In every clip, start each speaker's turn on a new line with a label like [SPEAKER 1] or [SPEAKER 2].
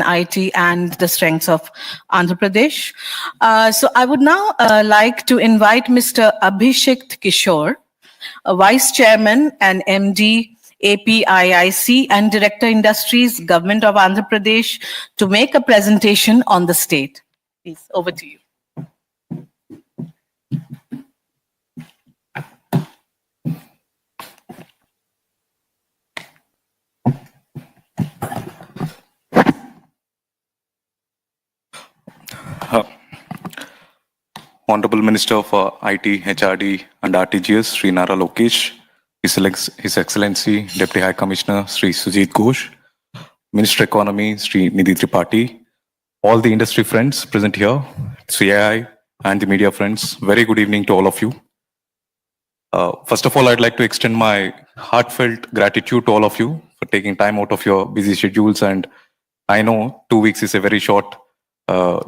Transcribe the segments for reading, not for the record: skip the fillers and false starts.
[SPEAKER 1] IT and the strengths of Andhra Pradesh. So I would now like to invite Mr. Abhishek Kishore, Vice Chairman and MD, APIIC and Director Industries, Government of Andhra Pradesh, to make a presentation on the state. Please, over to you.
[SPEAKER 2] Honorable Minister for IT, HRD and RTGS, Sri Nara Lokesh, His Excellency Deputy High Commissioner Sri Sujit Ghosh, Minister Economy Sri Nidhi Tripathi, all the industry friends present here, CII and the media friends, very good evening to all of you. First of all, I'd like to extend my heartfelt gratitude to all of you for taking time out of your busy schedules, and I know 2 weeks is a very short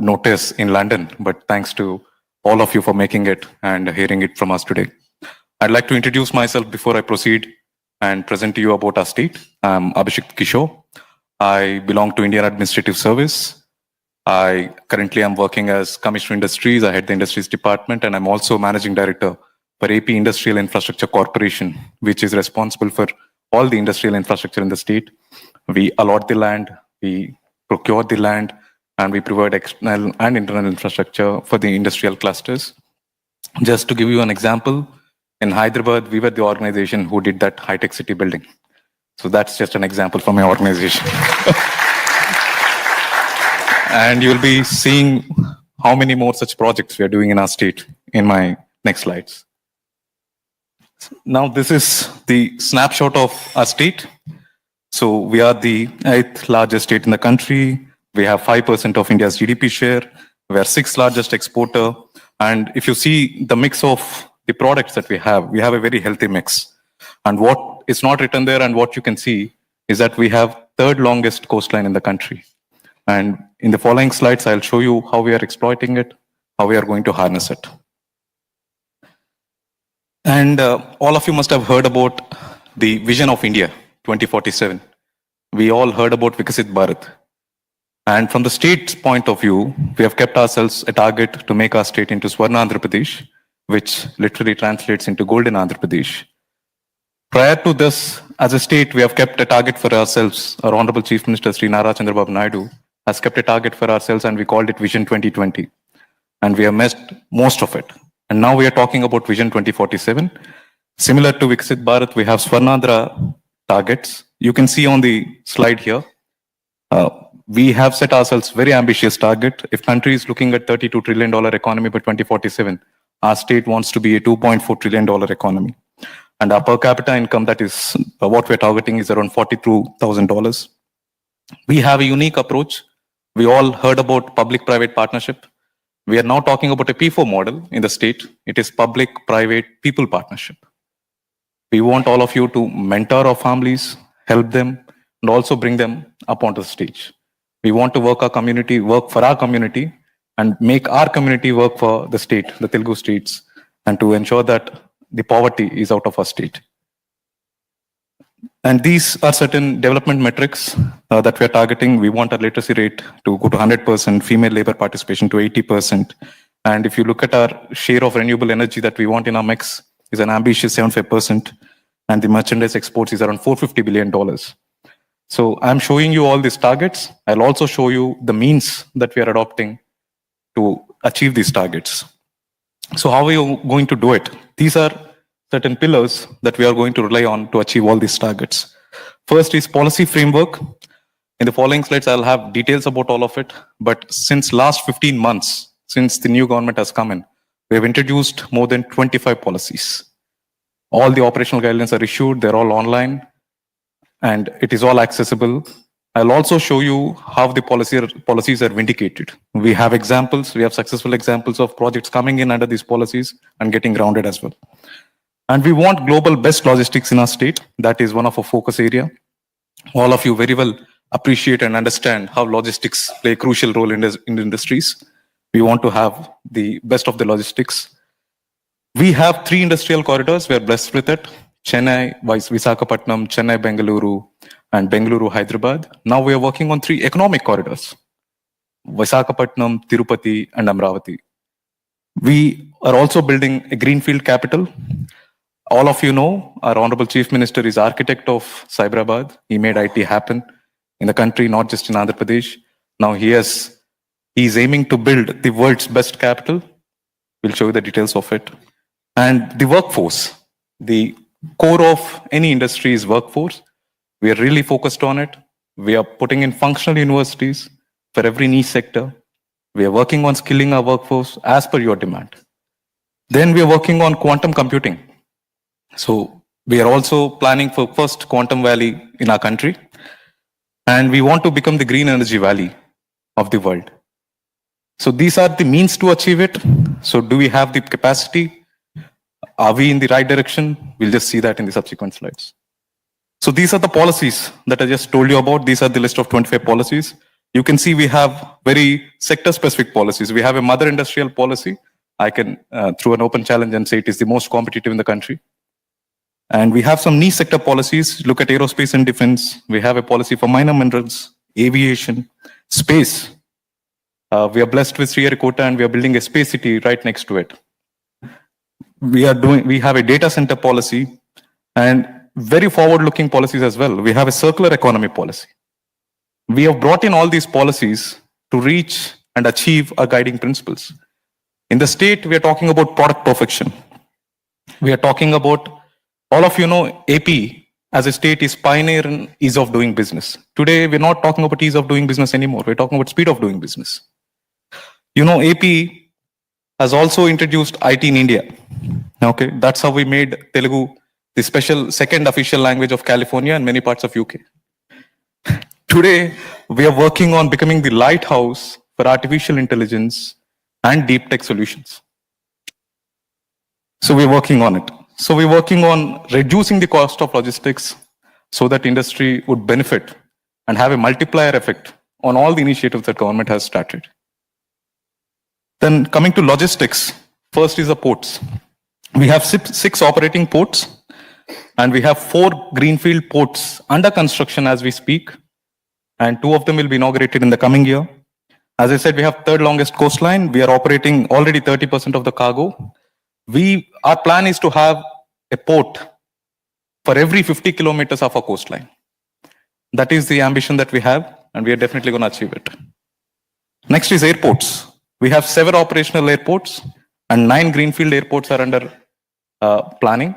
[SPEAKER 2] notice in London, but thanks to all of you for making it and hearing it from us today. I'd like to introduce myself before I proceed and present to you about our state. I'm Abhishek Kishore. I belong to Indian Administrative Service. I currently am working as Commissioner Industries. I head the Industries Department, and I'm also Managing Director for AP Industrial Infrastructure Corporation, which is responsible for all the industrial infrastructure in the state. We allot the land, we procure the land, and we provide external and internal infrastructure for the industrial clusters. Just to give you an example, in Hyderabad, we were the organization who did that high-tech city building. So that's just an example from my organization. And you'll be seeing how many more such projects we are doing in our state in my next slides. Now, this is the snapshot of our state. So we are the 8th largest state in the country. We have 5% of India's GDP share. We are 6th largest exporter. And if you see the mix of the products that we have a very healthy mix. And what is not written there and what you can see is that we have 3rd longest coastline in the country. And in the following slides, I'll show you how we are exploiting it, how we are going to harness it. And all of you must have heard about the vision of India 2047. We all heard about Vikasit Bharat. And from the state's point of view, we have kept ourselves a target to make our state into Swarna Andhra Pradesh, which literally translates into Golden Andhra Pradesh. Prior to this, as a state, we have kept a target for ourselves. Our Honorable Chief Minister Sri Nara Chandrababu Naidu has kept a target for ourselves, and we called it Vision 2020. And we have missed most of it. And now we are talking about Vision 2047. Similar to Vikasit Bharat, we have Swarnandhra targets. You can see on the slide here. We have set ourselves very ambitious target. If country is looking at $32 trillion economy by 2047, our state wants to be a $2.4 trillion economy. And our per capita income, that is what we're targeting, is around $42,000. We have a unique approach. We all heard about public-private partnership. We are now talking about a P4 model in the state. It is public-private people partnership. We want all of you to mentor our families, help them, and also bring them up onto the stage. We want to work for our community, and make our community work for the state, the Telugu states, and to ensure that the poverty is out of our state. And these are certain development metrics that we are targeting. We want our literacy rate to go to 100%, female labor participation to 80%. And if you look at our share of renewable energy that we want in our mix, is an ambitious 75%, and the merchandise exports is around $450 billion. So I'm showing you all these targets. I'll also show you the means that we are adopting to achieve these targets. So how are we going to do it? These are certain pillars that we are going to rely on to achieve all these targets. First is policy framework. In the following slides, I'll have details about all of it. But since last 15 months, since the new government has come in, we have introduced more than 25 policies. All the operational guidelines are issued. They're all online, and it is all accessible. I'll also show you how the policies are vindicated. We have examples. We have successful examples of projects coming in under these policies and getting grounded as well. And we want global best logistics in our state. That is one of our focus area. All of you very well appreciate and understand how logistics play a crucial role in the industries. We want to have the best of the logistics. We have 3 industrial corridors. We are blessed with it. Chennai, Visakhapatnam, Chennai, Bengaluru, and Bengaluru, Hyderabad. Now we are working on 3 economic corridors, Visakhapatnam, Tirupati, and Amravati. We are also building a greenfield capital. All of you know, our Honorable Chief Minister is architect of Cyberabad. He made IT happen in the country, not just in Andhra Pradesh. Now he is aiming to build the world's best capital. We'll show you the details of it. And the workforce, the core of any industry is workforce. We are really focused on it. We are putting in functional universities for every niche sector. We are working on skilling our workforce as per your demand. Then we are working on quantum computing. So we are also planning for first quantum valley in our country. And we want to become the green energy valley of the world. So these are the means to achieve it. So do we have the capacity? Are we in the right direction? We'll just see that in the subsequent slides. So these are the policies that I just told you about. These are the list of 25 policies. You can see we have very sector-specific policies. We have a mother industrial policy. I can, through an open challenge, and say it is the most competitive in the country. And we have some niche sector policies. Look at aerospace and defense. We have a policy for minor minerals, aviation, space. We are blessed with Sriharikota and we are building a space city right next to it. We have a data center policy and very forward-looking policies as well. We have a circular economy policy. We have brought in all these policies to reach and achieve our guiding principles. In the state, we are talking about product perfection. We are talking about, all of you know, AP as a state is pioneer in ease of doing business. Today, we're not talking about ease of doing business anymore. We're talking about speed of doing business. You know, AP has also introduced IT in India. Okay, that's how we made Telugu the special second official language of California and many parts of UK. Today, we are working on becoming the lighthouse for artificial intelligence and deep tech solutions. So we're working on it. So we're working on reducing the cost of logistics so that industry would benefit and have a multiplier effect on all the initiatives that government has started. Then coming to logistics, first is the ports. We have 6 operating ports and we have 4 greenfield ports under construction as we speak. And 2 of them will be inaugurated in the coming year. As I said, we have third longest coastline. We are operating already 30% of the cargo. Our plan is to have a port for every 50 kilometers of our coastline. That is the ambition that we have, and we are definitely going to achieve it. Next is airports. We have 7 operational airports, and 9 greenfield airports are under planning.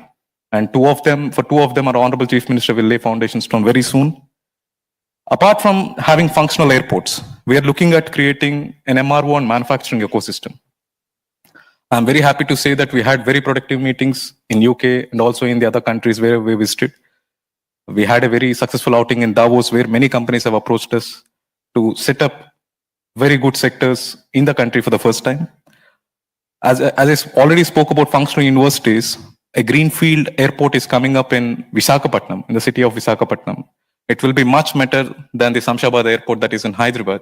[SPEAKER 2] And 2 of them, our Honorable Chief Minister will lay foundation stone very soon. Apart from having functional airports, we are looking at creating an MRO and manufacturing ecosystem. I'm very happy to say that we had very productive meetings in UK and also in the other countries where we visited. We had a very successful outing in Davos where many companies have approached us to set up very good sectors in the country for the first time. As I already spoke about functional universities, a greenfield airport is coming up in Visakhapatnam, in the city of Visakhapatnam. It will be much better than the Samshabad airport that is in Hyderabad.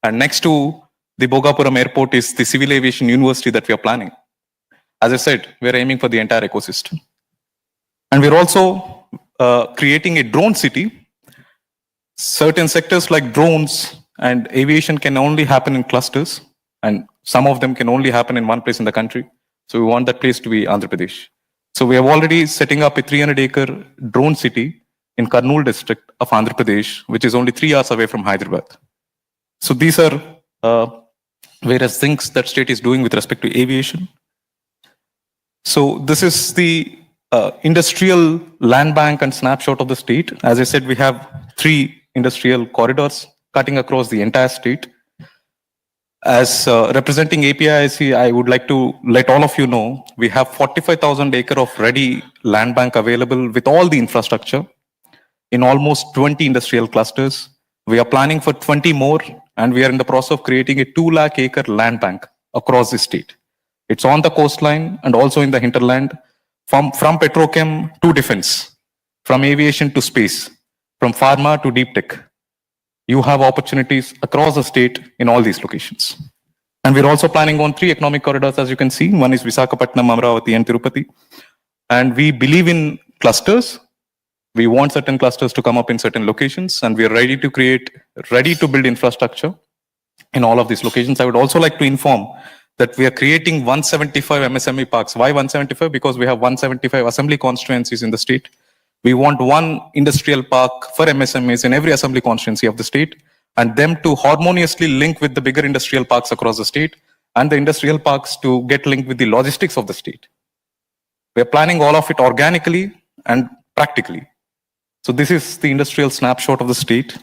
[SPEAKER 2] And next to the Bogapuram airport is the Civil Aviation University that we are planning. As I said, we're aiming for the entire ecosystem. And we're also creating a drone city. Certain sectors like drones and aviation can only happen in clusters, and some of them can only happen in one place in the country. So we want that place to be Andhra Pradesh. So we have already setting up a 300-acre drone city in Kurnool district of Andhra Pradesh, which is only 3 hours away from Hyderabad. So these are various things that state is doing with respect to aviation. So this is the industrial land bank and snapshot of the state. As I said, we have 3 industrial corridors cutting across the entire state. As representing APIIC, I would like to let all of you know, we have 45,000 acre of ready land bank available with all the infrastructure in almost 20 industrial clusters. We are planning for 20 more, and we are in the process of creating a 2 lakh acre land bank across the state. It's on the coastline and also in the hinterland, from petrochem to defense, from aviation to space, from pharma to deep tech. You have opportunities across the state in all these locations. And we're also planning on 3 economic corridors, as you can see. One is Visakhapatnam, Amravati, and Tirupati. And we believe in clusters. We want certain clusters to come up in certain locations, and we are ready to build infrastructure in all of these locations. I would also like to inform that we are creating 175 MSME parks. Why 175? Because we have 175 assembly constituencies in the state. We want one industrial park for MSMEs in every assembly constituency of the state, and them to harmoniously link with the bigger industrial parks across the state, and the industrial parks to get linked with the logistics of the state. We are planning all of it organically and practically. So this is the industrial snapshot of the state.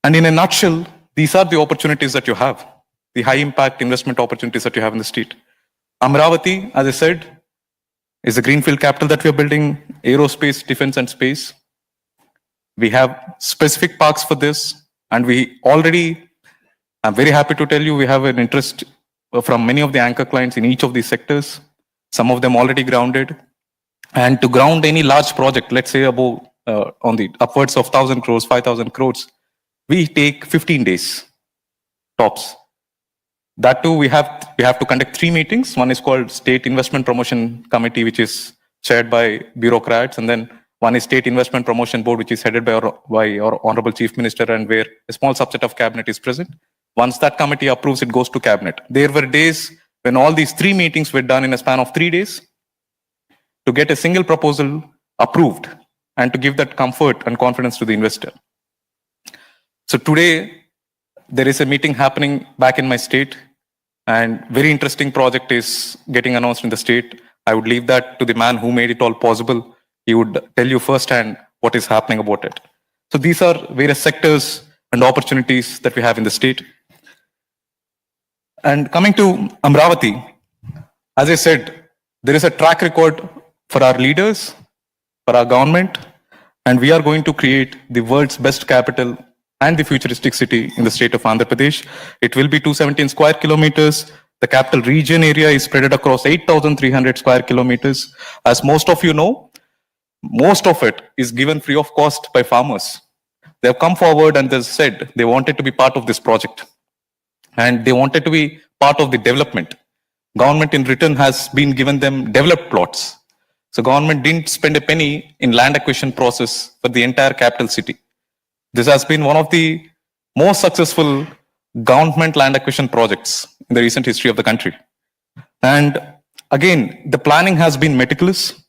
[SPEAKER 2] And in a nutshell, these are the opportunities that you have, the high impact investment opportunities that you have in the state. Amravati, as I said, is a greenfield capital that we are building, aerospace, defense and space. We have specific parks for this, and I'm very happy to tell you, we have an interest from many of the anchor clients in each of these sectors, some of them already grounded. And to ground any large project, let's say above on the upwards of 1,000 crores, 5,000 crores, we take 15 days tops. That too, we have to conduct 3 meetings. One is called State Investment Promotion Committee, which is chaired by bureaucrats, and then one is State Investment Promotion Board, which is headed by our Honorable Chief Minister, and where a small subset of cabinet is present. Once that committee approves, it goes to cabinet. There were days when all these 3 meetings were done in a span of 3 days to get a single proposal approved and to give that comfort and confidence to the investor. So today, there is a meeting happening back in my state, and very interesting project is getting announced in the state. I would leave that to the man who made it all possible. He would tell you firsthand what is happening about it. So these are various sectors and opportunities that we have in the state. And coming to Amravati, as I said, there is a track record for our leaders, for our government, and we are going to create the world's best capital and the futuristic city in the state of Andhra Pradesh. It will be 217 square kilometers. The capital region area is spread across 8,300 square kilometers. As most of you know, most of it is given free of cost by farmers. They have come forward and they said they wanted to be part of this project, and they wanted to be part of the development. Government in return has been given them developed plots. So government didn't spend a penny in land acquisition process for the entire capital city. This has been one of the most successful government land acquisition projects in the recent history of the country. And again, the planning has been meticulous.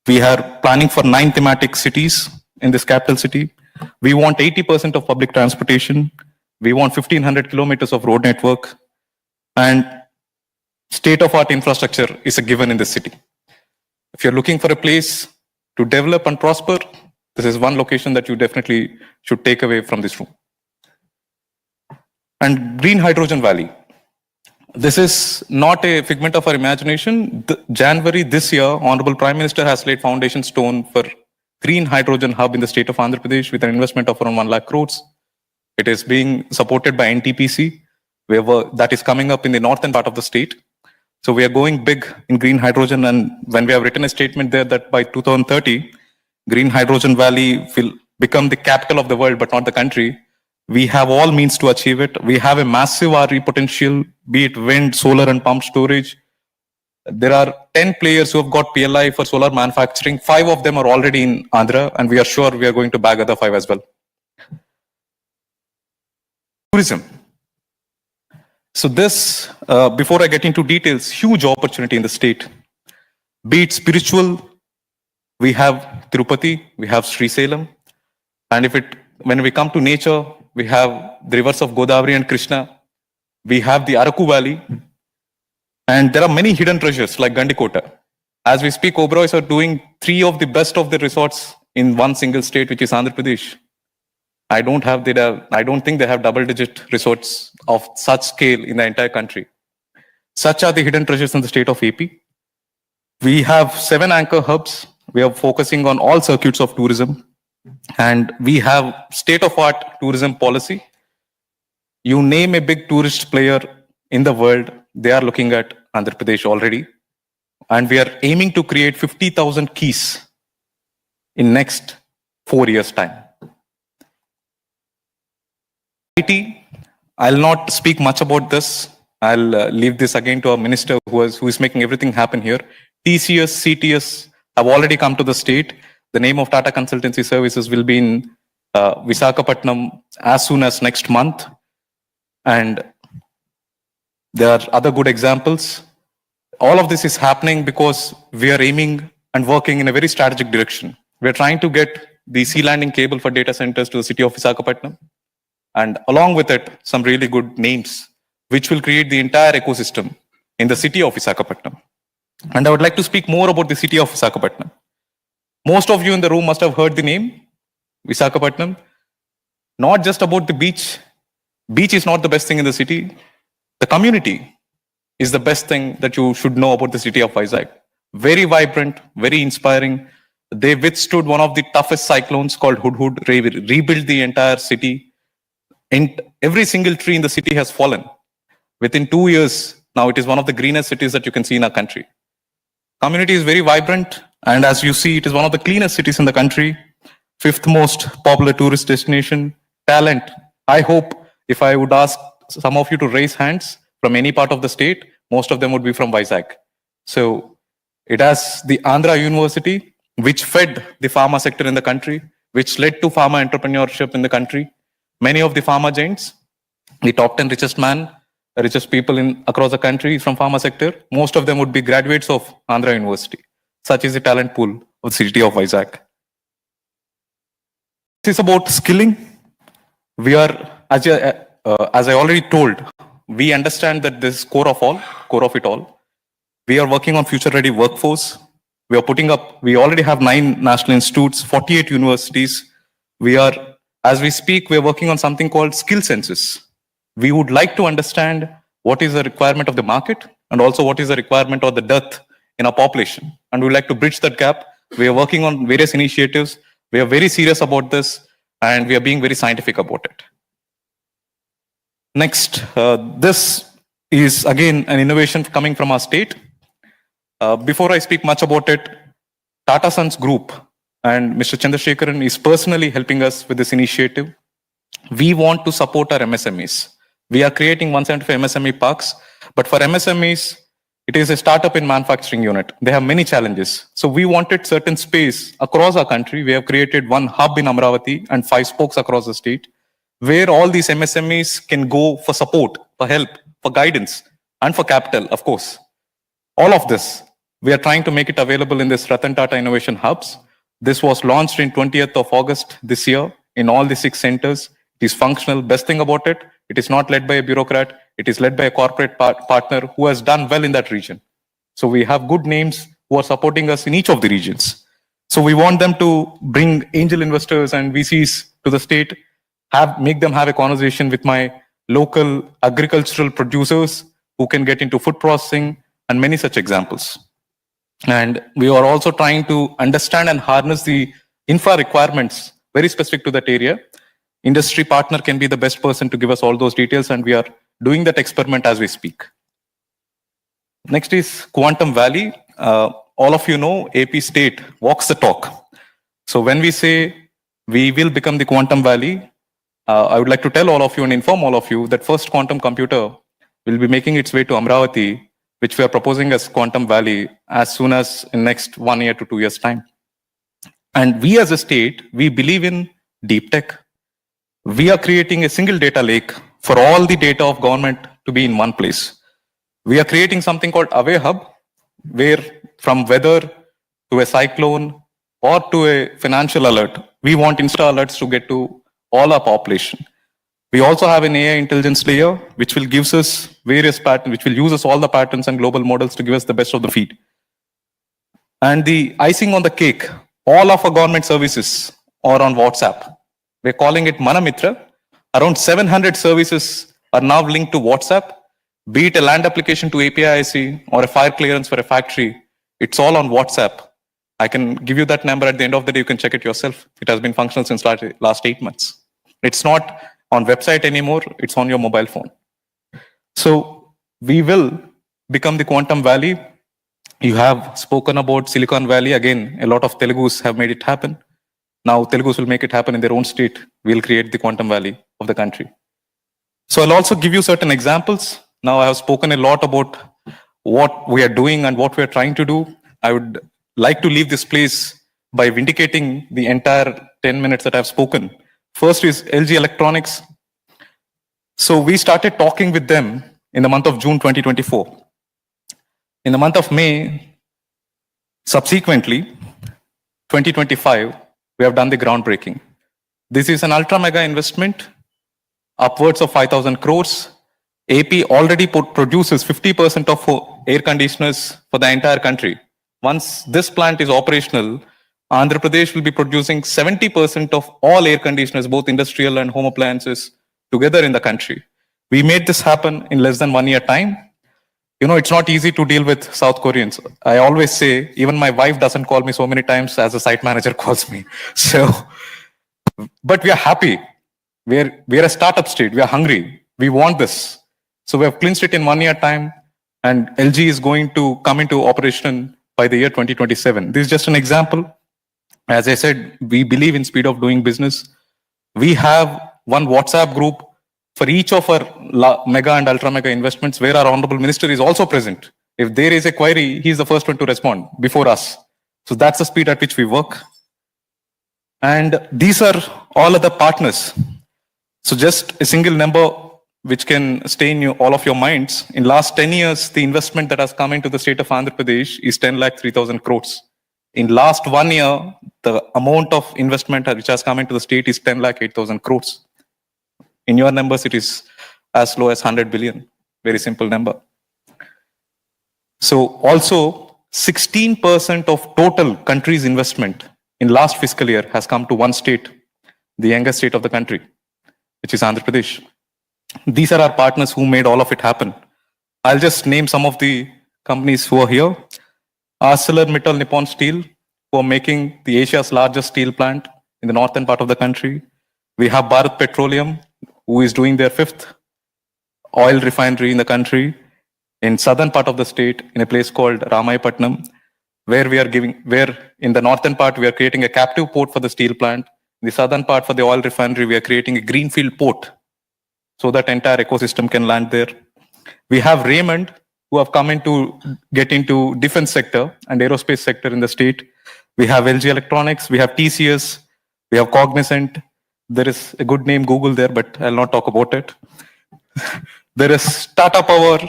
[SPEAKER 2] We are planning for 9 thematic cities in this capital city. We want 80% of public transportation. We want 1,500 kilometers of road network. And state-of-art infrastructure is a given in this city. If you're looking for a place to develop and prosper, this is one location that you definitely should take away from this room. And Green Hydrogen Valley. This is not a figment of our imagination. January this year, Honorable Prime Minister has laid foundation stone for Green Hydrogen Hub in the state of Andhra Pradesh with an investment of around 1 lakh crores. It is being supported by NTPC, that is coming up in the northern part of the state. So we are going big in green hydrogen, and when we have written a statement there that by 2030, Green Hydrogen Valley will become the capital of the world, but not the country. We have all means to achieve it. We have a massive RE potential, be it wind, solar, and pump storage. There are 10 players who have got PLI for solar manufacturing. 5 of them are already in Andhra, and we are sure we are going to bag other 5 as well. Tourism. So this, before I get into details, huge opportunity in the state. Be it spiritual, we have Tirupati, we have Sri Salem, and when we come to nature, we have the rivers of Godavari and Krishna. We have the Araku Valley, and there are many hidden treasures like Gandikota. As we speak, Oberois are doing 3 of the best of the resorts in one single state, which is Andhra Pradesh. I don't think they have double-digit resorts of such scale in the entire country. Such are the hidden treasures in the state of AP. We have 7 anchor hubs. We are focusing on all circuits of tourism, and we have state-of-art tourism policy. You name a big tourist player in the world, they are looking at Andhra Pradesh already, and we are aiming to create 50,000 keys in next 4 years' time. IT, I'll not speak much about this. I'll leave this again to our minister who is making everything happen here. TCS, CTS have already come to the state. The name of Tata Consultancy Services will be in Visakhapatnam as soon as next month. And there are other good examples. All of this is happening because we are aiming and working in a very strategic direction. We're trying to get the sea landing cable for data centers to the city of Visakhapatnam. And along with it, some really good names, which will create the entire ecosystem in the city of Visakhapatnam. And I would like to speak more about the city of Visakhapatnam. Most of you in the room must have heard the name, Visakhapatnam. Not just about the beach. Beach is not the best thing in the city. The community is the best thing that you should know about the city of Vizag. Very vibrant, very inspiring. They withstood one of the toughest cyclones called Hudhud, rebuilt the entire city. And every single tree in the city has fallen. Within 2 years, now it is one of the greenest cities that you can see in our country. Community is very vibrant, and as you see, it is one of the cleanest cities in the country. 5th most popular tourist destination. Talent. I hope if I would ask some of you to raise hands from any part of the state, most of them would be from Vizag. So it has the Andhra University, which fed the pharma sector in the country, which led to pharma entrepreneurship in the country. Many of the pharma giants, the top 10 richest people across the country from pharma sector, most of them would be graduates of Andhra University. Such is the talent pool of the city of Vizag. This is about skilling. We are, as I already told, we understand that this core of it all. We are working on future-ready workforce. We already have 9 national institutes, 48 universities. As we speak, we are working on something called skill census. We would like to understand what is the requirement of the market and also what is the requirement or the dearth in our population. And we would like to bridge that gap. We are working on various initiatives. We are very serious about this, and we are being very scientific about it. Next, this is again an innovation coming from our state. Before I speak much about it, Tata Sons Group and Mr. Chandrasekharan is personally helping us with this initiative. We want to support our MSMEs. We are creating 175 MSME parks, but for MSMEs, it is a startup in manufacturing unit. They have many challenges. So we wanted certain space across our country. We have created 1 hub in Amravati and 5 spokes across the state, where all these MSMEs can go for support, for help, for guidance, and for capital, of course. All of this, we are trying to make it available in this Ratan Tata Innovation Hubs. This was launched in 20th of August this year in all the 6 centers. It is functional. Best thing about it, it is not led by a bureaucrat. It is led by a corporate partner who has done well in that region. So we have good names who are supporting us in each of the regions. So we want them to bring angel investors and VCs to the state, make them have a conversation with my local agricultural producers who can get into food processing and many such examples. And we are also trying to understand and harness the infra requirements very specific to that area. Industry partner can be the best person to give us all those details, and we are doing that experiment as we speak. Next is Quantum Valley. All of you know AP State walks the talk. So when we say we will become the Quantum Valley, I would like to tell all of you and inform all of you that first quantum computer will be making its way to Amravati, which we are proposing as Quantum Valley as soon as in next 1 year to 2 years time. And we as a state, we believe in deep tech. We are creating a single data lake for all the data of government to be in one place. We are creating something called Away Hub, where from weather to a cyclone or to a financial alert, we want Insta alerts to get to all our population. We also have an AI intelligence layer, which will give us various patterns, which will use us all the patterns and global models to give us the best of the feed. And the icing on the cake, all of our government services are on WhatsApp. We're calling it Manamitra. Around 700 services are now linked to WhatsApp, be it a land application to API-IC or a fire clearance for a factory. It's all on WhatsApp. I can give you that number at the end of the day. You can check it yourself. It has been functional since last 8 months. It's not on website anymore. It's on your mobile phone. So we will become the Quantum Valley. You have spoken about Silicon Valley. Again, a lot of Telugus have made it happen. Now Telugus will make it happen in their own state. We'll create the Quantum Valley of the country. So I'll also give you certain examples. Now I have spoken a lot about what we are doing and what we are trying to do. I would like to leave this place by vindicating the entire 10 minutes that I've spoken. First is LG Electronics. So we started talking with them in the month of June 2024. In the month of May, subsequently, 2025, we have done the groundbreaking. This is an ultra mega investment, upwards of 5,000 crores. AP already produces 50% of air conditioners for the entire country. Once this plant is operational, Andhra Pradesh will be producing 70% of all air conditioners, both industrial and home appliances, together in the country. We made this happen in less than 1 year time. You know, it's not easy to deal with South Koreans. I always say, even my wife doesn't call me so many times as a site manager calls me. So, but we are happy. We're a startup state. We are hungry. We want this. So we have clinched it in 1 year time, and LG is going to come into operation by the year 2027. This is just an example. As I said, we believe in speed of doing business. We have one WhatsApp group for each of our mega and ultra mega investments where our honorable minister is also present. If there is a query, he's the first one to respond before us. So that's the speed at which we work. And these are all other partners. So just a single number which can stay in all of your minds. In last 10 years, the investment that has come into the state of Andhra Pradesh is 10,03,000 crores. In last 1 year, the amount of investment which has come into the state is 10,08,000 crores. In your numbers, it is as low as 100 billion. Very simple number. So also 16% of total country's investment in last fiscal year has come to one state, the youngest state of the country, which is Andhra Pradesh. These are our partners who made all of it happen. I'll just name some of the companies who are here. ArcelorMittal Nippon Steel, who are making the Asia's largest steel plant in the northern part of the country. We have Bharat Petroleum, who is doing their 5th oil refinery in the country in southern part of the state in a place called Ramayapatnam, where in the northern part, we are creating a captive port for the steel plant. In the southern part for the oil refinery, we are creating a greenfield port so that entire ecosystem can land there. We have Raymond, who have come get into defense sector and aerospace sector in the state. We have LG Electronics, we have TCS, we have Cognizant. There is a good name Google there, but I'll not talk about it. There is Tata Power,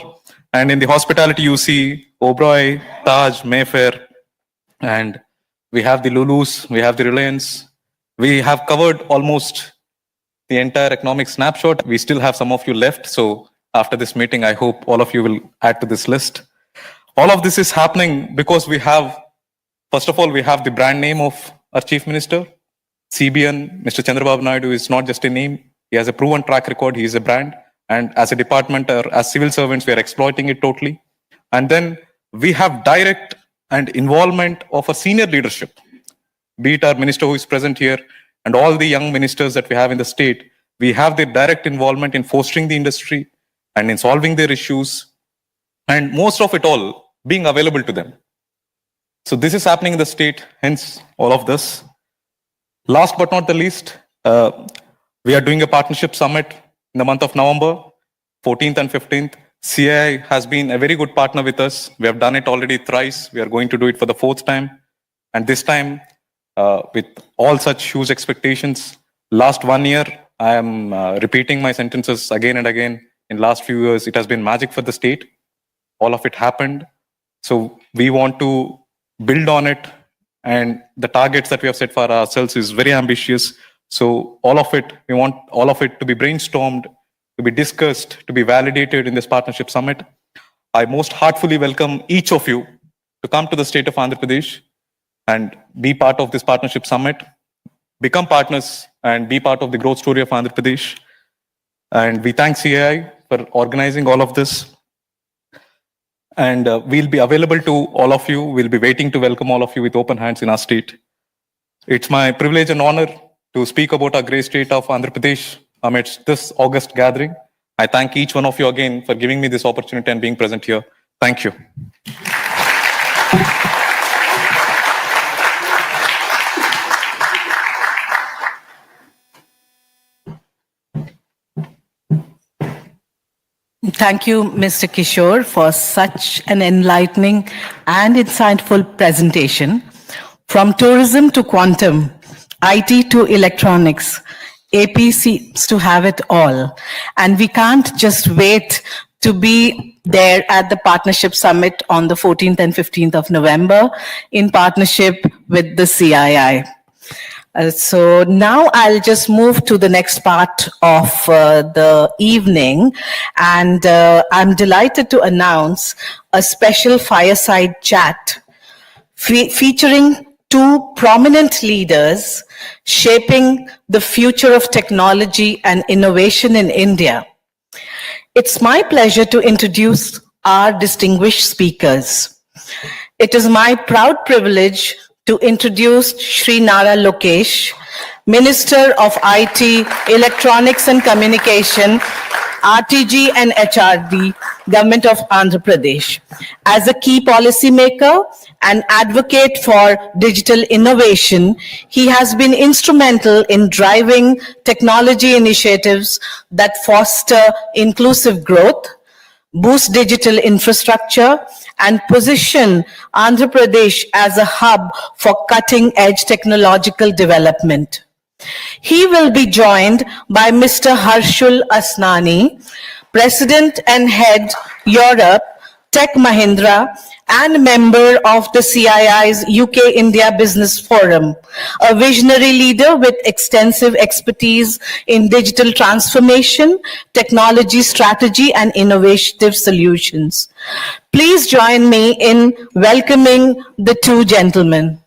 [SPEAKER 2] and in the hospitality you see Oberoi, Taj, Mayfair, and we have the Lulus, we have the Reliance. We have covered almost the entire economic snapshot. We still have some of you left, so after this meeting, I hope all of you will add to this list. All of this is happening because we have, first of all, we have the brand name of our Chief Minister. CBN, Mr. Chandrababu Naidu is not just a name. He has a proven track record. He is a brand. And as a department or as civil servants, we are exploiting it totally. And then we have direct and involvement of a senior leadership, be it our minister who is present here and all the young ministers that we have in the state. We have their direct involvement in fostering the industry and in solving their issues, and most of it all being available to them. So this is happening in the state, hence all of this. Last but not the least, we are doing a partnership summit in the month of November, 14th and 15th. CAI has been a very good partner with us. We have done it already thrice. We are going to do it for the 4th time. And this time, with all such huge expectations, last 1 year, I am repeating my sentences again and again. In last few years, it has been magic for the state. All of it happened. So we want to build on it. And the targets that we have set for ourselves is very ambitious. So all of it, we want all of it to be brainstormed, to be discussed, to be validated in this partnership summit. I most heartfully welcome each of you to come to the state of Andhra Pradesh and be part of this partnership summit, become partners and be part of the growth story of Andhra Pradesh. And we thank CAI for organizing all of this. And we'll be available to all of you. We'll be waiting to welcome all of you with open hands in our state. It's my privilege and honor to speak about our great state of Andhra Pradesh amidst this August gathering. I thank each one of you again for giving me this opportunity and being present here. Thank you.
[SPEAKER 1] Thank you, Mr. Kishore, for such an enlightening and insightful presentation. From tourism to quantum, IT to electronics, AP seems to have it all. And we can't just wait to be there at the Partnership Summit on the 14th and 15th of November in partnership with the CII. So now I'll just move to the next part of the evening, and I'm delighted to announce a special fireside chat featuring two prominent leaders shaping the future of technology and innovation in India. It's my pleasure to introduce our distinguished speakers. It is my proud privilege to introduce Shri Nara Lokesh, Minister of IT, Electronics and Communication, RTG and HRD, Government of Andhra Pradesh. As a key policymaker and advocate for digital innovation, he has been instrumental in driving technology initiatives that foster inclusive growth, boost digital infrastructure, and position Andhra Pradesh as a hub for cutting-edge technological development. He will be joined by Mr. Harshul Asnani, President and Head, Europe, Tech Mahindra, and member of the CII's UK-India Business Forum, a visionary leader with extensive expertise in digital transformation, technology strategy, and innovative solutions. Please join me in welcoming the two gentlemen.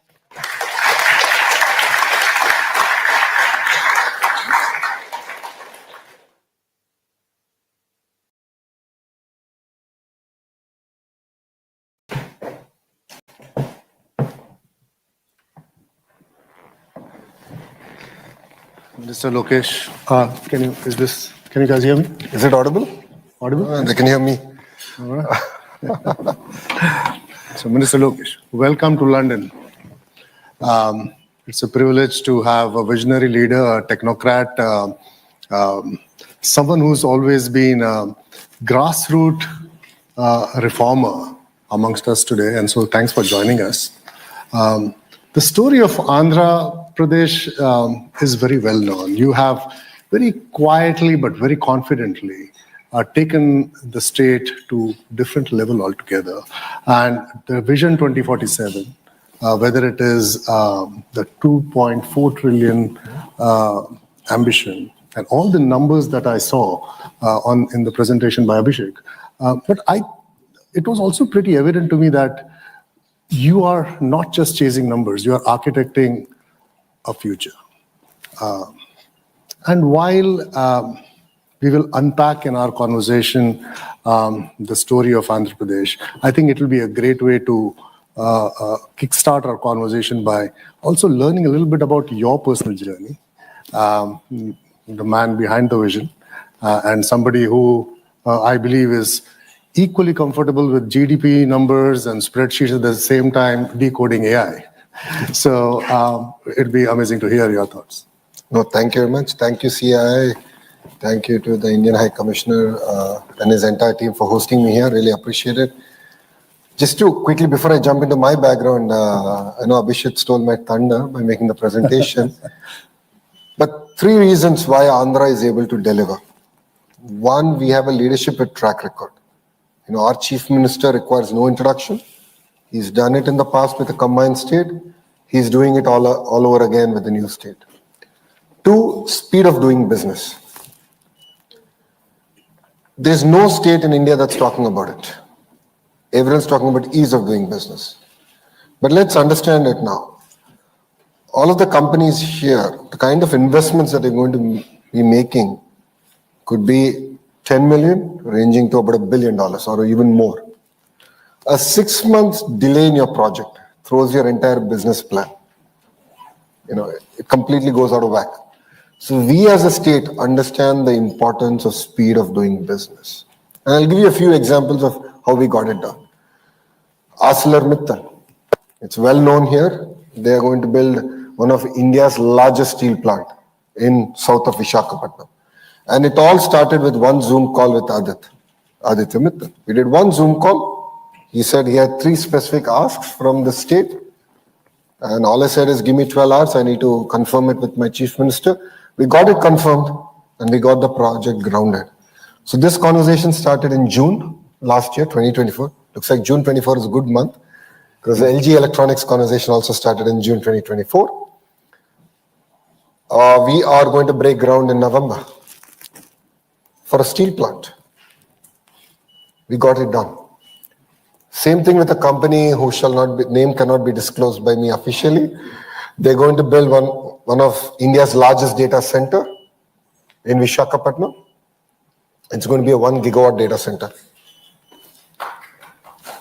[SPEAKER 3] Mr. Lokesh, can you guys hear me?
[SPEAKER 4] Is it audible?
[SPEAKER 3] Audible?
[SPEAKER 4] They can hear me.
[SPEAKER 3] All right. So, Minister Lokesh, welcome to London. It's a privilege to have a visionary leader, a technocrat, someone who's always been a grassroots reformer amongst us today. And so thanks for joining us. The story of Andhra Pradesh is very well known. You have very quietly but very confidently taken the state to different level altogether. And the Vision 2047, whether it is the 2.4 trillion ambition and all the numbers that I saw in the presentation by Abhishek, it was also pretty evident to me that you are not just chasing numbers, you are architecting a future. And while we will unpack in our conversation the story of Andhra Pradesh, I think it will be a great way to kickstart our conversation by also learning a little bit about your personal journey, the man behind the vision, and somebody who I believe is equally comfortable with GDP numbers and spreadsheets at the same time decoding AI. So it'd be amazing to hear your thoughts.
[SPEAKER 4] No, thank you very much. Thank you, CII. Thank you to the Indian High Commissioner and his entire team for hosting me here. Really appreciate it. Just to quickly, before I jump into my background, I know Abhishek stole my thunder by making the presentation. But 3 reasons why Andhra is able to deliver. One, we have a leadership with track record. Our Chief Minister requires no introduction. He's done it in the past with a combined state. He's doing it all over again with the new state. 2, speed of doing business. There's no state in India that's talking about it. Everyone's talking about ease of doing business. But let's understand it now. All of the companies here, the kind of investments that they're going to be making could be 10 million, ranging to about $1 billion or even more. A 6 months delay in your project throws your entire business plan. It completely goes out of whack. So we as a state understand the importance of speed of doing business. And I'll give you a few examples of how we got it done. ArcelorMittal, it's well known here. They are going to build one of India's largest steel plant in south of Visakhapatnam. And it all started with one Zoom call with Adit. Aditya Mittal. We did one Zoom call. He said he had 3 specific asks from the state. And all I said is, give me 12 hours. I need to confirm it with my chief minister. We got it confirmed and we got the project grounded. So this conversation started in June last year, 2024. Looks like June 24 is a good month because the LG Electronics conversation also started in June 2024. We are going to break ground in November for a steel plant. We got it done. Same thing with a company who shall not be, name cannot be disclosed by me officially. They're going to build one of India's largest data center in Visakhapatnam. It's going to be a 1 gigawatt data center.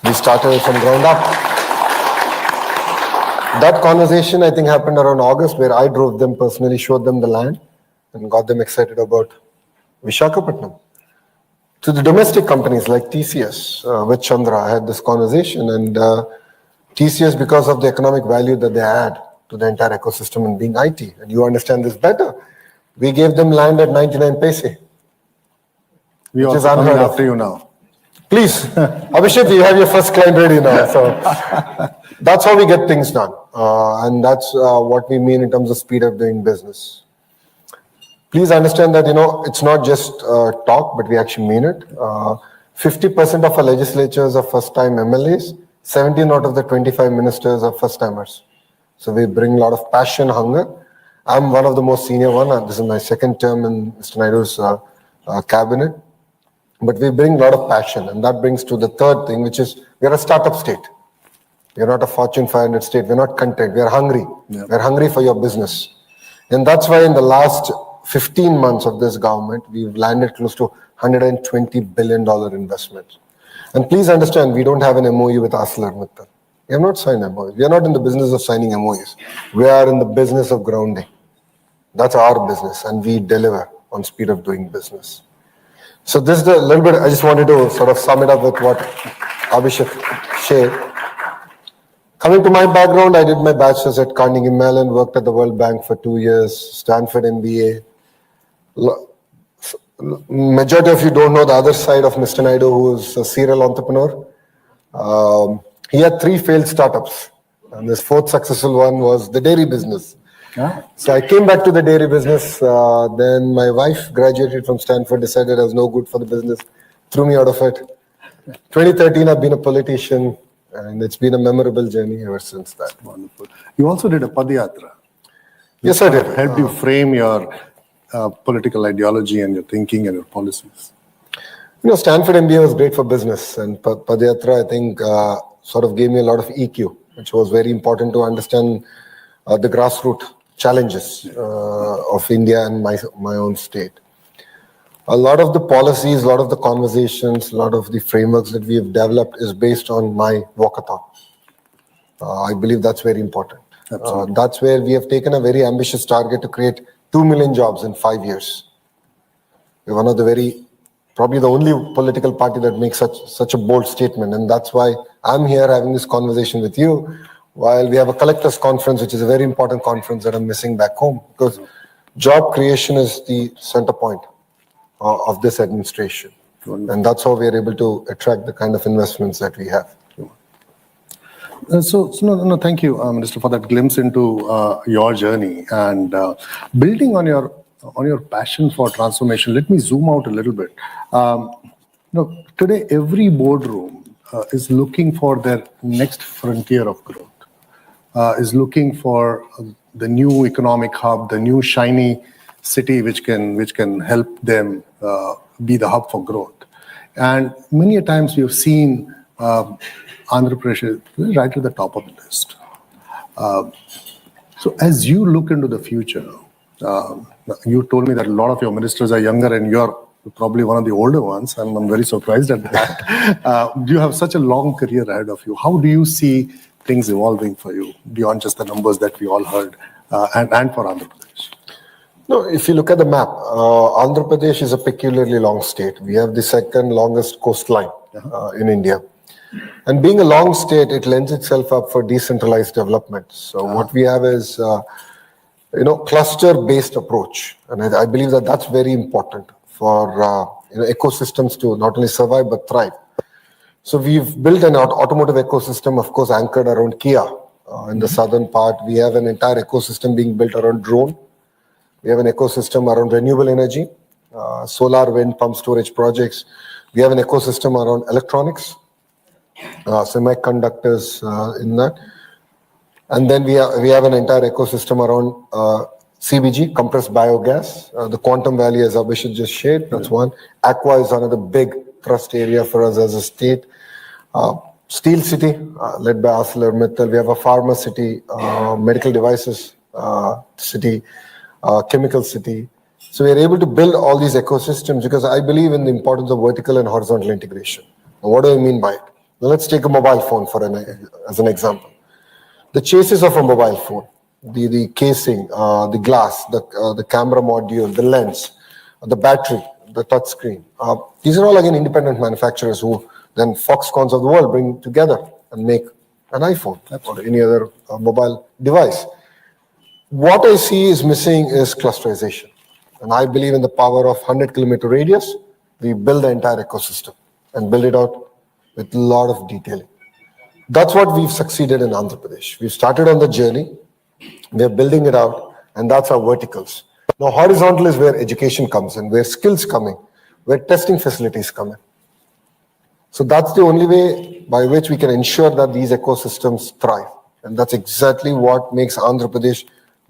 [SPEAKER 4] We started it from ground up. That conversation, I think, happened around August, where I drove them personally, showed them the land, and got them excited about Visakhapatnam. To the domestic companies like TCS, with Chandra, I had this conversation, and TCS, because of the economic value that they add to the entire ecosystem and being IT, and you understand this better, we gave them land at 99 paise.
[SPEAKER 3] We are coming after you now.
[SPEAKER 4] Please, Abhishek, you have your first client ready now. So that's how we get things done. And that's what we mean in terms of speed of doing business. Please understand that, it's not just talk, but we actually mean it. 50% of our legislatures are first-time MLAs. 17 out of the 25 ministers are first-timers. So we bring a lot of passion, hunger. I'm one of the most senior one. This is my second term in Mr. Naidu's cabinet. But we bring a lot of passion, and that brings to the third thing, which is we're a startup state. We're not a Fortune 500 state. We're not content. We're hungry. Yeah. We're hungry for your business. And that's why in the last 15 months of this government, we've landed close to $120 billion investment. And please understand, we don't have an MOU with ArcelorMittal. We have not signed MOUs. We are not in the business of signing MOUs. We are in the business of grounding. That's our business, and we deliver on speed of doing business. So this is a little bit, I just wanted to sort of sum it up with what Abhishek shared. Coming to my background, I did my bachelor's at Carnegie Mellon, worked at the World Bank for 2 years, Stanford MBA. Majority of you don't know the other side of Mr. Naidu, who is a serial entrepreneur. He had 3 failed startups, and his 4th successful one was the dairy business. Yeah. So I came back to the dairy business. Then my wife graduated from Stanford, decided I was no good for the business, threw me out of it. 2013, I've been a politician, and it's been a memorable journey ever since that.
[SPEAKER 3] Wonderful. You also did a Padayatra.
[SPEAKER 4] Yes, I did.
[SPEAKER 3] Helped you frame your political ideology and your thinking and your policies.
[SPEAKER 4] Stanford MBA was great for business, and Padayatra, I think, sort of gave me a lot of EQ, which was very important to understand the grassroots challenges of India and my own state. A lot of the policies, a lot of the conversations, a lot of the frameworks that we have developed is based on my walkathon. I believe that's very important. That's where we have taken a very ambitious target to create 2 million jobs in 5 years. We're one of the probably the only political party that makes such a bold statement. And that's why I'm here having this conversation with you, while we have a collectors conference, which is a very important conference that I'm missing back home, because job creation is the center point of this administration. And that's how we're able to attract the kind of investments that we have.
[SPEAKER 3] Thank you, Minister, for that glimpse into your journey. And building on your passion for transformation, let me zoom out a little bit. Today, every boardroom is looking for their next frontier of growth. Is looking for the new economic hub, the new shiny city which can help them be the hub for growth. And many a times we have seen Andhra Pradesh right to the top of the list. So as you look into the future, you told me that a lot of your ministers are younger and you're probably one of the older ones, and I'm very surprised at that. You have such a long career ahead of you. How do you see things evolving for you beyond just the numbers that we all heard and for Andhra Pradesh?
[SPEAKER 4] No, if you look at the map, Andhra Pradesh is a peculiarly long state. We have the second longest coastline in India. And being a long state, it lends itself up for decentralized development. So what we have is, cluster-based approach. And I believe that that's very important for ecosystems to not only survive but thrive. So we've built an automotive ecosystem, of course, anchored around Kia. In the southern part, we have an entire ecosystem being built around drone. We have an ecosystem around renewable energy, solar, wind, pump storage projects. We have an ecosystem around electronics, semiconductors in that. And then we have an entire ecosystem around CBG, compressed biogas, the Quantum Valley, as Abhishek just shared, that's one. Aqua is another big thrust area for us as a state. Steel City, led by ArcelorMittal. We have a pharma city, medical devices city, chemical city. So we are able to build all these ecosystems because I believe in the importance of vertical and horizontal integration. Now, what do I mean by it? Now, let's take a mobile phone as an example. The chassis of a mobile phone, the casing, the glass, the camera module, the lens, the battery, the touch screen. These are all again independent manufacturers who then Foxcons of the world bring together and make an iPhone or any other mobile device. What I see is missing is clusterization. And I believe in the power of 100-kilometer radius. We build the entire ecosystem and build it out with a lot of detailing. That's what we've succeeded in Andhra Pradesh. We've started on the journey. We're building it out, and that's our verticals. Now, horizontal is where education comes in, where skills come in, where testing facilities come in. So that's the only way by which we can ensure that these ecosystems thrive. And that's exactly what makes Andhra Pradesh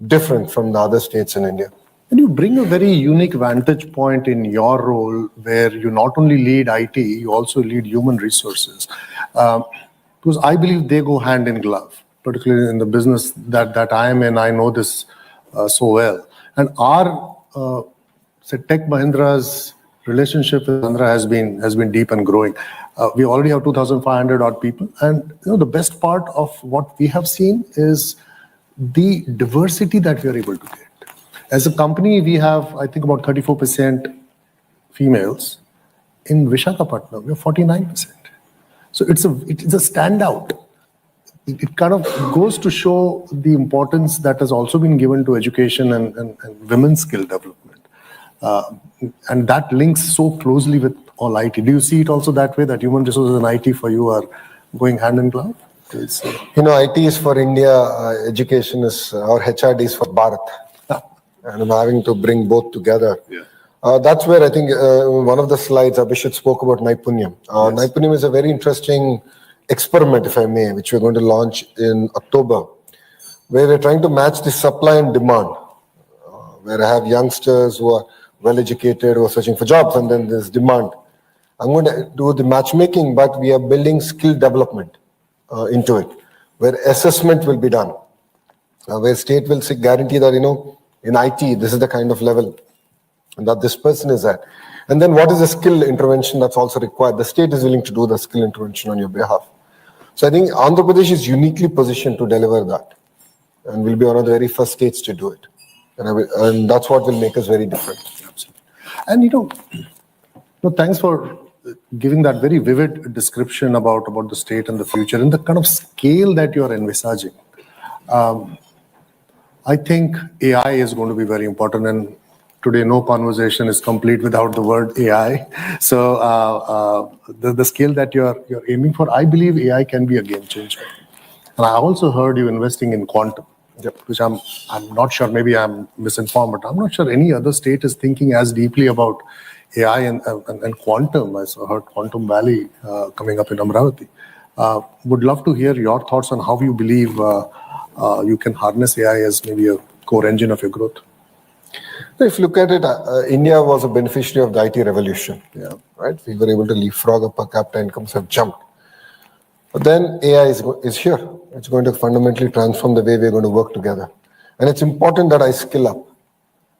[SPEAKER 4] different from the other states in India.
[SPEAKER 3] And you bring a very unique vantage point in your role where you not only lead IT, you also lead human resources. Because I believe they go hand in glove, particularly in the business that I am in. I know this so well. And our Tech Mahindra's relationship with Andhra has been deep and growing. We already have 2,500 odd people. And the best part of what we have seen is the diversity that we are able to get. As a company, we have, I think, about 34% females. In Visakhapatnam, we have 49%. So it's a standout. It kind of goes to show the importance that has also been given to education and women's skill development. And that links so closely with all IT. Do you see it also that way, that human resources and IT for you are going hand in glove?
[SPEAKER 4] IT is for India, education is, or HRD is for Bharat. And I'm having to bring both together. Yeah. That's where I think one of the slides, Abhishek spoke about Naipunyam. Yes. Naipunyam is a very interesting experiment, if I may, which we're going to launch in October, where we're trying to match the supply and demand, where I have youngsters who are well-educated, who are searching for jobs, and then there's demand. I'm going to do the matchmaking, but we are building skill development into it, where assessment will be done, where state will guarantee that, in IT, this is the kind of level that this person is at. And then what is the skill intervention that's also required? The state is willing to do the skill intervention on your behalf. So I think Andhra Pradesh is uniquely positioned to deliver that. And we'll be one of the very first states to do it. And that's what will make us very different.
[SPEAKER 3] Absolutely. And thanks for giving that very vivid description about the state and the future and the kind of scale that you're envisaging. I think AI is going to be very important, and today no conversation is complete without the word AI. So the scale that you're aiming for, I believe AI can be a game changer. And I also heard you investing in quantum, which I'm not sure, maybe I'm misinformed, but I'm not sure any other state is thinking as deeply about AI and quantum. I heard Quantum Valley coming up in Amravati. Would love to hear your thoughts on how you believe you can harness AI as maybe a core engine of your growth.
[SPEAKER 4] If you look at it, India was a beneficiary of the IT revolution. Yeah, right. We were able to leapfrog, our per capita incomes have jumped. But then AI is here. It's going to fundamentally transform the way we're going to work together. And it's important that I skill up.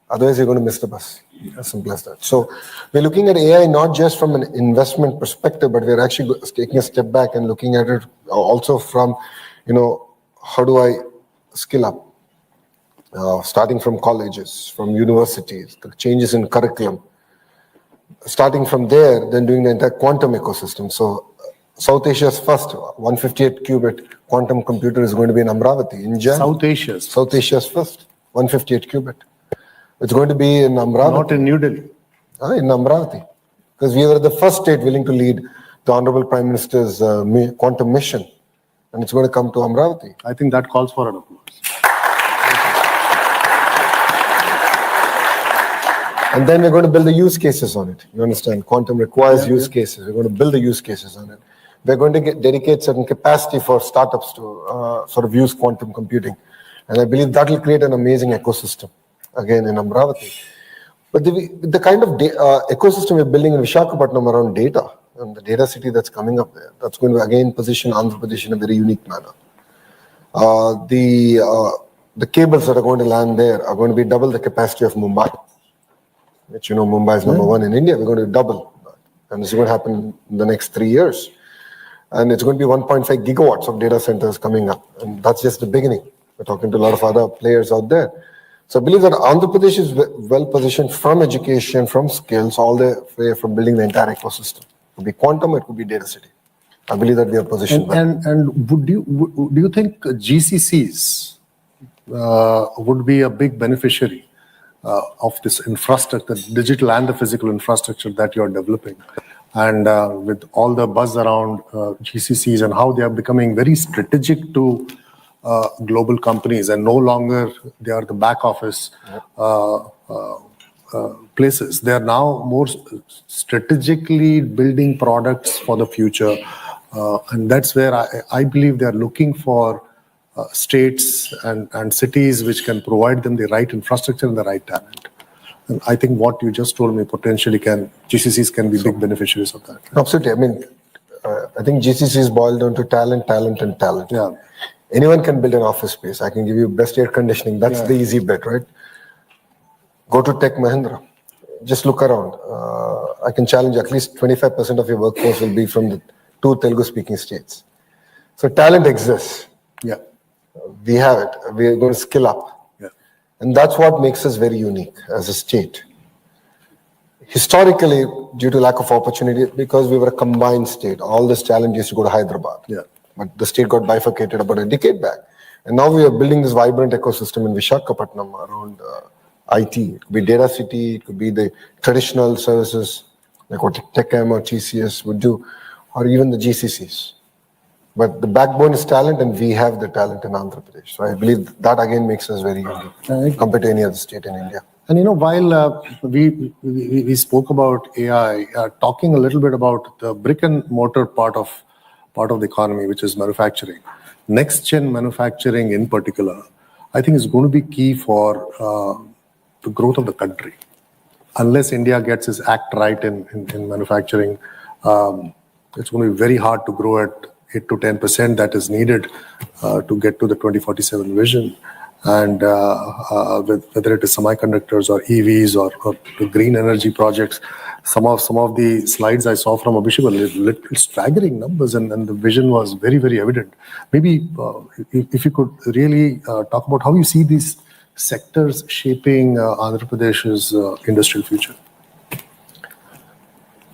[SPEAKER 4] Otherwise, you're going to miss the bus. As simple as that. So we're looking at AI not just from an investment perspective, but we're actually taking a step back and looking at it also from, how do I skill up? Starting from colleges, from universities, the changes in curriculum. Starting from there, then doing the entire quantum ecosystem. So South Asia's first 158 qubit quantum computer is going to be in Amravati, in Jan.
[SPEAKER 3] South Asia's
[SPEAKER 4] first 158 qubit. It's going to be in Amravati.
[SPEAKER 3] Not in New Delhi.
[SPEAKER 4] in Amravati. Because we were the first state willing to lead the Honorable Prime Minister's quantum mission. And it's going to come to Amravati.
[SPEAKER 3] I think that calls for an applause.
[SPEAKER 4] And then we're going to build the use cases on it. You understand? Quantum requires use cases. We're going to build the use cases on it. We're going to dedicate certain capacity for startups to sort of use quantum computing. And I believe that will create an amazing ecosystem, again, in Amravati. But the kind of ecosystem we're building in Visakhapatnam around data, and the data city that's coming up there, that's going to, again, position Andhra Pradesh in a very unique manner. The cables that are going to land there are going to be double the capacity of Mumbai, which, Mumbai is number one in India. We're going to double that. And this is going to happen in the next 3 years. And it's going to be 1.5 gigawatts of data centers coming up. And that's just the beginning. We're talking to a lot of other players out there. So I believe that Andhra Pradesh is well positioned from education, from skills, all the way from building the entire ecosystem. It could be quantum, it could be data city. I believe that we are positioned well.
[SPEAKER 3] And do you think GCCs would be a big beneficiary of this infrastructure, the digital and the physical infrastructure that you're developing? And with all the buzz around GCCs and how they are becoming very strategic to global companies, and no longer they are the back office places. They are now more strategically building products for the future. And that's where I believe they are looking for states and cities which can provide them the right infrastructure and the right talent. And I think what you just told me potentially GCCs can be big beneficiaries of that.
[SPEAKER 4] Absolutely. I mean, I think GCCs boil down to talent, talent, and talent.
[SPEAKER 3] Yeah.
[SPEAKER 4] Anyone can build an office space. I can give you best air conditioning. That's the easy bit, right? Go to Tech Mahindra. Just look around. I can challenge at least 25% of your workforce will be from the 2 Telugu-speaking states. So talent exists.
[SPEAKER 3] Yeah.
[SPEAKER 4] We have it. We are going to skill up.
[SPEAKER 3] Yeah.
[SPEAKER 4] And that's what makes us very unique as a state. Historically, due to lack of opportunity, because we were a combined state, all this talent used to go to Hyderabad.
[SPEAKER 3] Yeah.
[SPEAKER 4] But the state got bifurcated about a decade back. And now we are building this vibrant ecosystem in Visakhapatnam around IT. It could be data city, it could be the traditional services like what TechM or TCS would do, or even the GCCs. But the backbone is talent, and we have the talent in Andhra Pradesh. So I believe that again makes us very unique compared to any other state in India.
[SPEAKER 3] And while we spoke about AI, talking a little bit about the brick and mortar part of the economy, which is manufacturing, next gen manufacturing in particular, I think is going to be key for the growth of the country. Unless India gets its act right in manufacturing, it's going to be very hard to grow at 8 to 10% that is needed to get to the 2047 vision. And whether it is semiconductors or EVs or the green energy projects, some of the slides I saw from Abhishek were little staggering numbers, and the vision was very, very evident. Maybe if you could really talk about how you see these sectors shaping Andhra Pradesh's industrial future.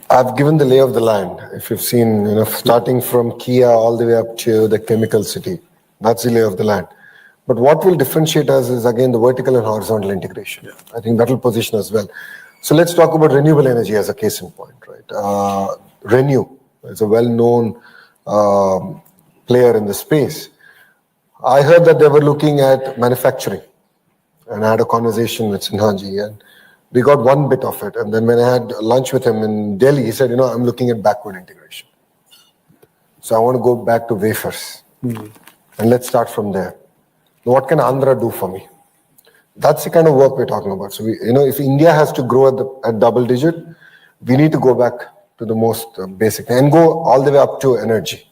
[SPEAKER 4] I've given the lay of the land. If you've seen, starting from Kia all the way up to the chemical city, that's the lay of the land. But what will differentiate us is, again, the vertical and horizontal integration. Yeah. I think that will position us well. So let's talk about renewable energy as a case in point, right? Renew is a well-known player in the space. I heard that they were looking at manufacturing, and I had a conversation with Sinhaji, and we got one bit of it. And then when I had lunch with him in Delhi, he said, I'm looking at backward integration. So I want to go back to wafers. And let's start from there. What can Andhra do for me? That's the kind of work we're talking about. So, if India has to grow at double digit, we need to go back to the most basic and go all the way up to energy.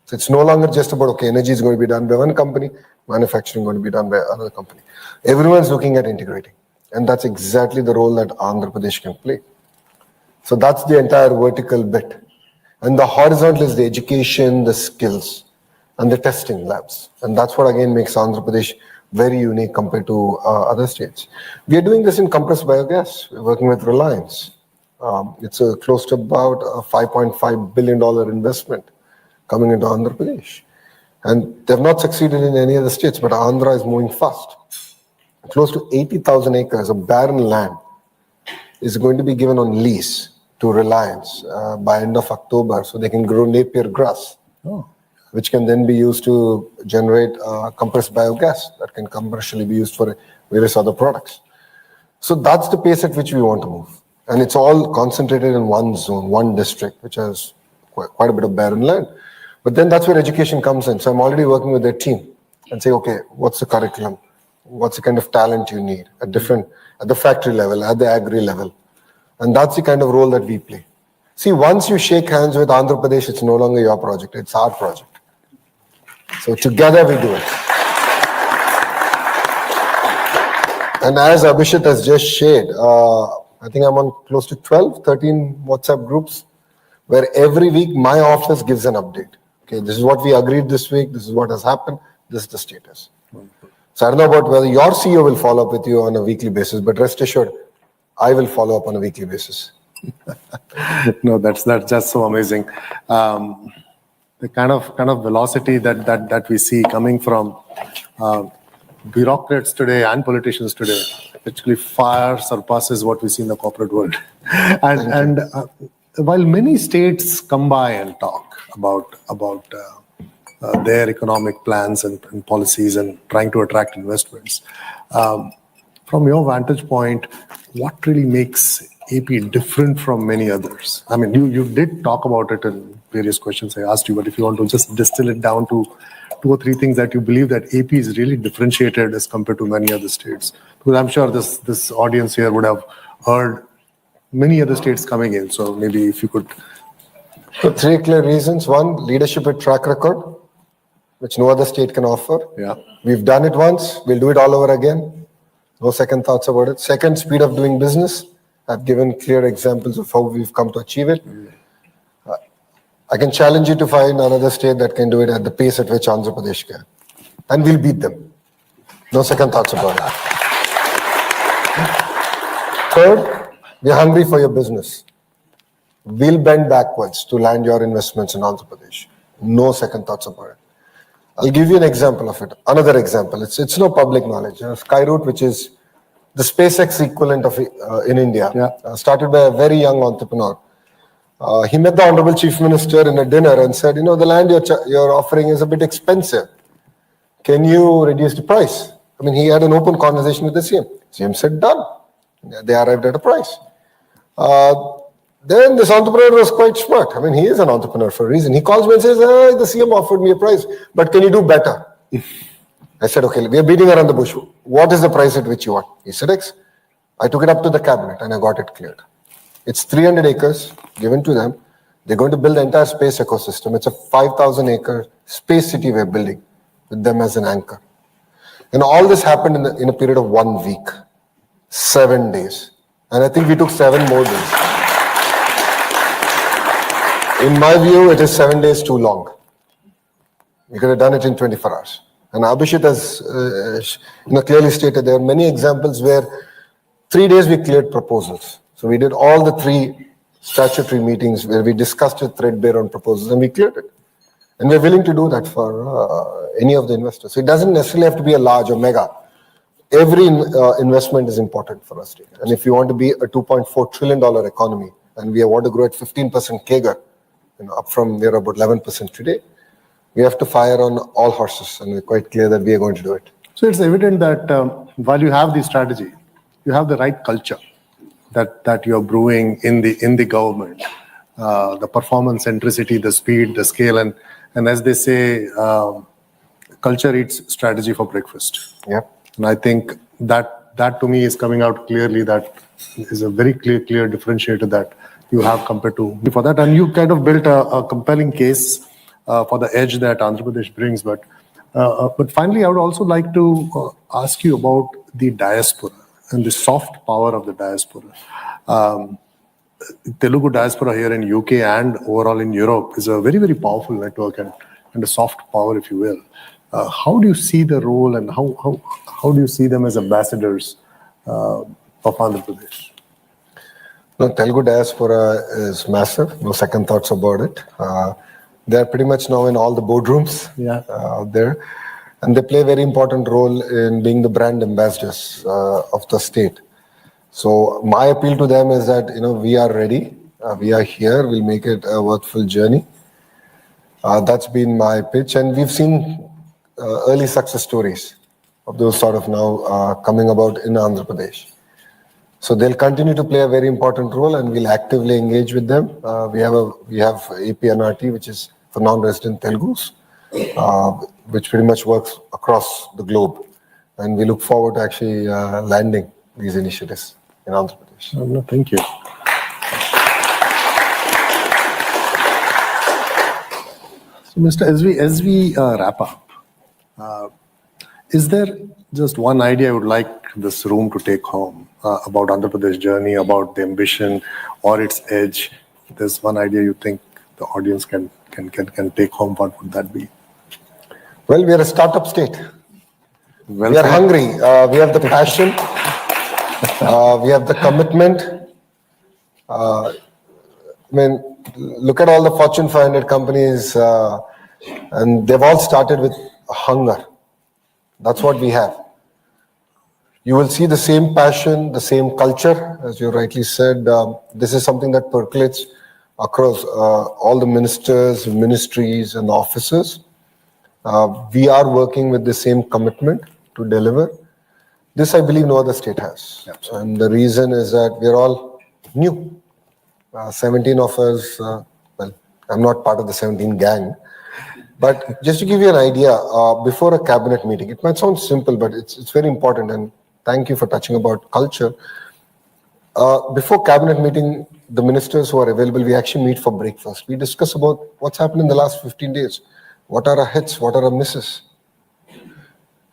[SPEAKER 4] So it's no longer just about, okay, energy is going to be done by one company, manufacturing going to be done by another company. Everyone's looking at integrating. And that's exactly the role that Andhra Pradesh can play. So that's the entire vertical bit. And the horizontal is the education, the skills, and the testing labs. And that's what again makes Andhra Pradesh very unique compared to other states. We are doing this in compressed biogas. We're working with Reliance. It's close to about a $5.5 billion investment coming into Andhra Pradesh. And they've not succeeded in any other states, but Andhra is moving fast. Close to 80,000 acres of barren land is going to be given on lease to Reliance by end of October, so they can grow Napier grass, which can then be used to generate compressed biogas that can commercially be used for various other products. So that's the pace at which we want to move. And it's all concentrated in one zone, one district, which has quite a bit of barren land. But then that's where education comes in. So I'm already working with their team and say, okay, what's the curriculum? What's the kind of talent you need at the factory level, at the agri level? And that's the kind of role that we play. See, once you shake hands with Andhra Pradesh, it's no longer your project, it's our project. So together we do it. And as Abhishek has just shared, I think I'm on close to 12, 13 WhatsApp groups where every week my office gives an update. Okay, this is what we agreed this week, this is what has happened, this is the status. So I don't know about whether your CEO will follow up with you on a weekly basis, but rest assured, I will follow up on a weekly basis.
[SPEAKER 3] No, that's just so amazing. The kind of velocity that we see coming from bureaucrats today and politicians today actually far surpasses what we see in the corporate world. And while many states come by and talk about their economic plans and policies and trying to attract investments, from your vantage point, what really makes AP different from many others? I mean, you did talk about it in various questions I asked you, but if you want to just distill it down to 2 or 3 things that you believe that AP is really differentiated as compared to many other states. Because I'm sure this audience here would have heard many other states coming in. So maybe if you could.
[SPEAKER 4] So 3 clear reasons. 1, leadership with track record, which no other state can offer.
[SPEAKER 3] Yeah.
[SPEAKER 4] We've done it once, we'll do it all over again. No second thoughts about it. 2nd, speed of doing business. I've given clear examples of how we've come to achieve it. I can challenge you to find another state that can do it at the pace at which Andhra Pradesh can. And we'll beat them. No second thoughts about it. 3rd, we're hungry for your business. We'll bend backwards to land your investments in Andhra Pradesh. No second thoughts about it. I'll give you an example of it. Another example. It's no public knowledge. Skyroot, which is the SpaceX equivalent of in India, started by a very young entrepreneur. He met the Honorable Chief Minister in a dinner and said, the land you're offering is a bit expensive. Can you reduce the price? I mean, he had an open conversation with the CM. CM said, done. They arrived at a price. Then this entrepreneur was quite smart. I mean, he is an entrepreneur for a reason. He calls me and says, the CM offered me a price, but can you do better? I said, okay, we are beating around the bush. What is the price at which you want? He said, X. I took it up to the cabinet and I got it cleared. It's 300 acres given to them. They're going to build the entire space ecosystem. It's a 5,000-acre space city we're building with them as an anchor. And all this happened in a period of 1 week, 7 days. And I think we took 7 more days. In my view, it is 7 days too long. We could have done it in 24 hours. And Abhishek has clearly stated there are many examples where 3 days we cleared proposals. So we did all the 3 statutory meetings where we discussed it threadbare on proposals and we cleared it. And we're willing to do that for any of the investors. So it doesn't necessarily have to be a large or mega. Every investment is important for us. And if you want to be a $2.4 trillion economy and we want to grow at 15% CAGR, up from we're about 11% today, we have to fire on all horses. And we're quite clear that we are going to do it.
[SPEAKER 3] So it's evident that while you have the strategy, you have the right culture that you're brewing in the government, the performance centricity, the speed, the scale, and as they say, culture eats strategy for breakfast.
[SPEAKER 4] Yeah.
[SPEAKER 3] And I think that to me is coming out clearly. That is a very clear differentiator that you have compared to for that. And you kind of built a compelling case for the edge that Andhra Pradesh brings. But finally, I would also like to ask you about the diaspora and the soft power of the diaspora. Telugu diaspora here in UK and overall in Europe is a very powerful network and a soft power, if you will. How do you see the role and how do you see them as ambassadors of Andhra Pradesh?
[SPEAKER 4] No, Telugu diaspora is massive. No second thoughts about it. They're pretty much now in all the boardrooms out there. And they play a very important role in being the brand ambassadors of the state. So my appeal to them is that, we are ready. We are here. We'll make it a worthwhile journey. That's been my pitch. And we've seen early success stories of those sort of now coming about in Andhra Pradesh. So they'll continue to play a very important role, and we'll actively engage with them. We have APNRT, which is for non-resident Telugus, which pretty much works across the globe. And we look forward to actually landing these initiatives in Andhra Pradesh.
[SPEAKER 3] No, thank you. So, Mr. As we wrap up, is there just one idea I would like this room to take home about Andhra Pradesh journey, about the ambition or its edge? If there's one idea you think the audience can take home, what would that be?
[SPEAKER 4] Well, we are a startup state.
[SPEAKER 3] Well
[SPEAKER 4] We are
[SPEAKER 3] said.
[SPEAKER 4] hungry. We have the passion. We have the commitment. Look at all the Fortune 500 companies, and they've all started with hunger. That's what we have. You will see the same passion, the same culture, as you rightly said. This is something that percolates across all the ministers, ministries, and offices. We are working with the same commitment to deliver. This, I believe, no other state has.
[SPEAKER 3] Absolutely.
[SPEAKER 4] And the reason is that we're all new. 17 of us, well, I'm not part of the 17 gang. But just to give you an idea, before a cabinet meeting, it might sound simple, but it's very important. And thank you for touching about culture. Before cabinet meeting, the ministers who are available, we actually meet for breakfast. We discuss about what's happened in the last 15 days. What are our hits? What are our misses?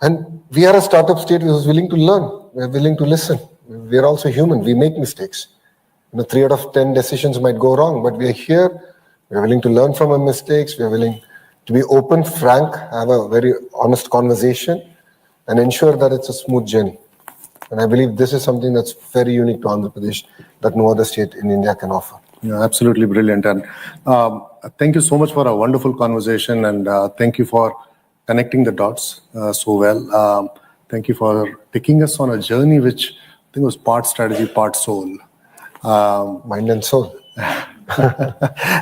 [SPEAKER 4] And we are a startup state which is willing to learn. We're willing to listen. We're also human. We make mistakes. 3 out of 10 decisions might go wrong, but we are here. We're willing to learn from our mistakes. We're willing to be open, frank, have a very honest conversation, and ensure that it's a smooth journey. And I believe this is something that's very unique to Andhra Pradesh that no other state in India can offer.
[SPEAKER 3] Yeah, absolutely brilliant. And thank you so much for a wonderful conversation, and thank you for connecting the dots so well. Thank you for taking us on a journey which I think was part strategy, part soul.
[SPEAKER 4] Mind and soul.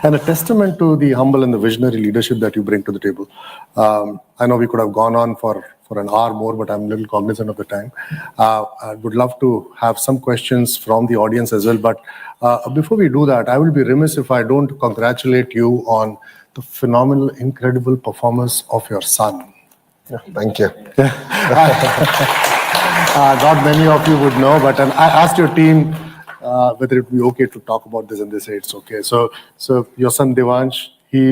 [SPEAKER 3] And a testament to the humble and the visionary leadership that you bring to the table. I know we could have gone on for an hour more, but I'm a little cognizant of the time. I would love to have some questions from the audience as well. But before we do that, I will be remiss if I don't congratulate you on the phenomenal, incredible performance of your son.
[SPEAKER 4] Yeah, thank you.
[SPEAKER 3] Not many of you would know, but I asked your team whether it would be okay to talk about this, and they say it's okay. So your son Devansh, he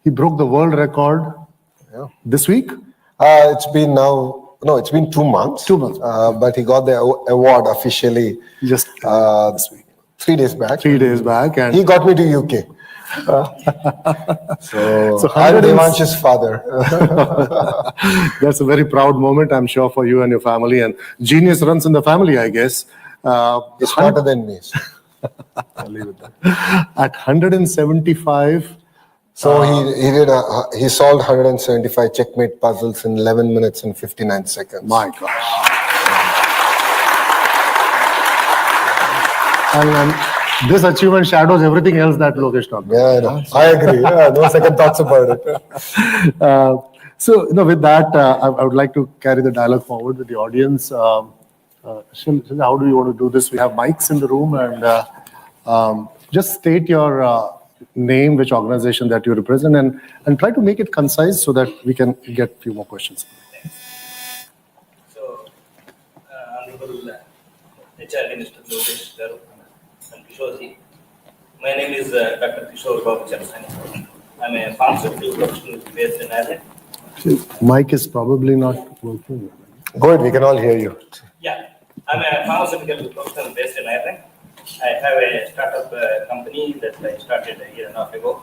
[SPEAKER 3] broke the world record this week.
[SPEAKER 4] It's been 2 months.
[SPEAKER 3] 2 months.
[SPEAKER 4] But he got the award officially
[SPEAKER 3] Just
[SPEAKER 4] this week. 3 days back.
[SPEAKER 3] 3 days back, and
[SPEAKER 4] He got me to UK. So I'm Devansh's father.
[SPEAKER 3] that's a very proud moment, I'm sure, for you and your family. And genius runs in the family, I guess.
[SPEAKER 4] He's smarter than me.
[SPEAKER 3] I'll leave it there. At 175.
[SPEAKER 4] So he solved 175 checkmate puzzles in 11 minutes and 59 seconds.
[SPEAKER 3] My gosh. And this achievement shadows everything else that Lokesh talked about.
[SPEAKER 4] Yeah, no, I agree. Yeah, no second thoughts about it.
[SPEAKER 3] So, with that, I would like to carry the dialogue forward with the audience. Shil, how do you want to do this? We have mics in the room, and just state your name, which organization that you represent, and try to make it concise so that we can get a few more questions.
[SPEAKER 5] So, Honorable HR Minister Lokesh Garu and Kishore, my name is Dr. Kishore Babu Chalasani. I'm a pharmaceutical professional based in Ireland.
[SPEAKER 3] Mic is probably not working.
[SPEAKER 4] Go ahead, we can all hear you.
[SPEAKER 5] Yeah, I'm a pharmaceutical professional based in Ireland. I have a startup company that I started a year and a half ago.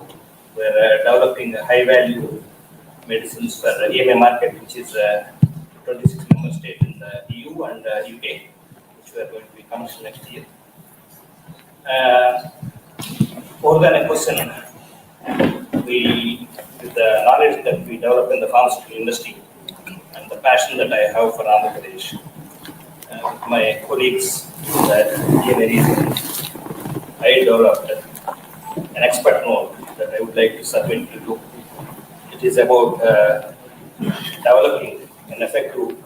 [SPEAKER 5] We're developing high-value medicines for EMA market, which is 26 member state in the EU and UK, which we are going to be commercial next year. More than a question, with the knowledge that we develop in the pharmaceutical industry and the passion that I have for Andhra Pradesh, with my colleagues that I developed an expert note that I would like to submit to you. It is about developing an effective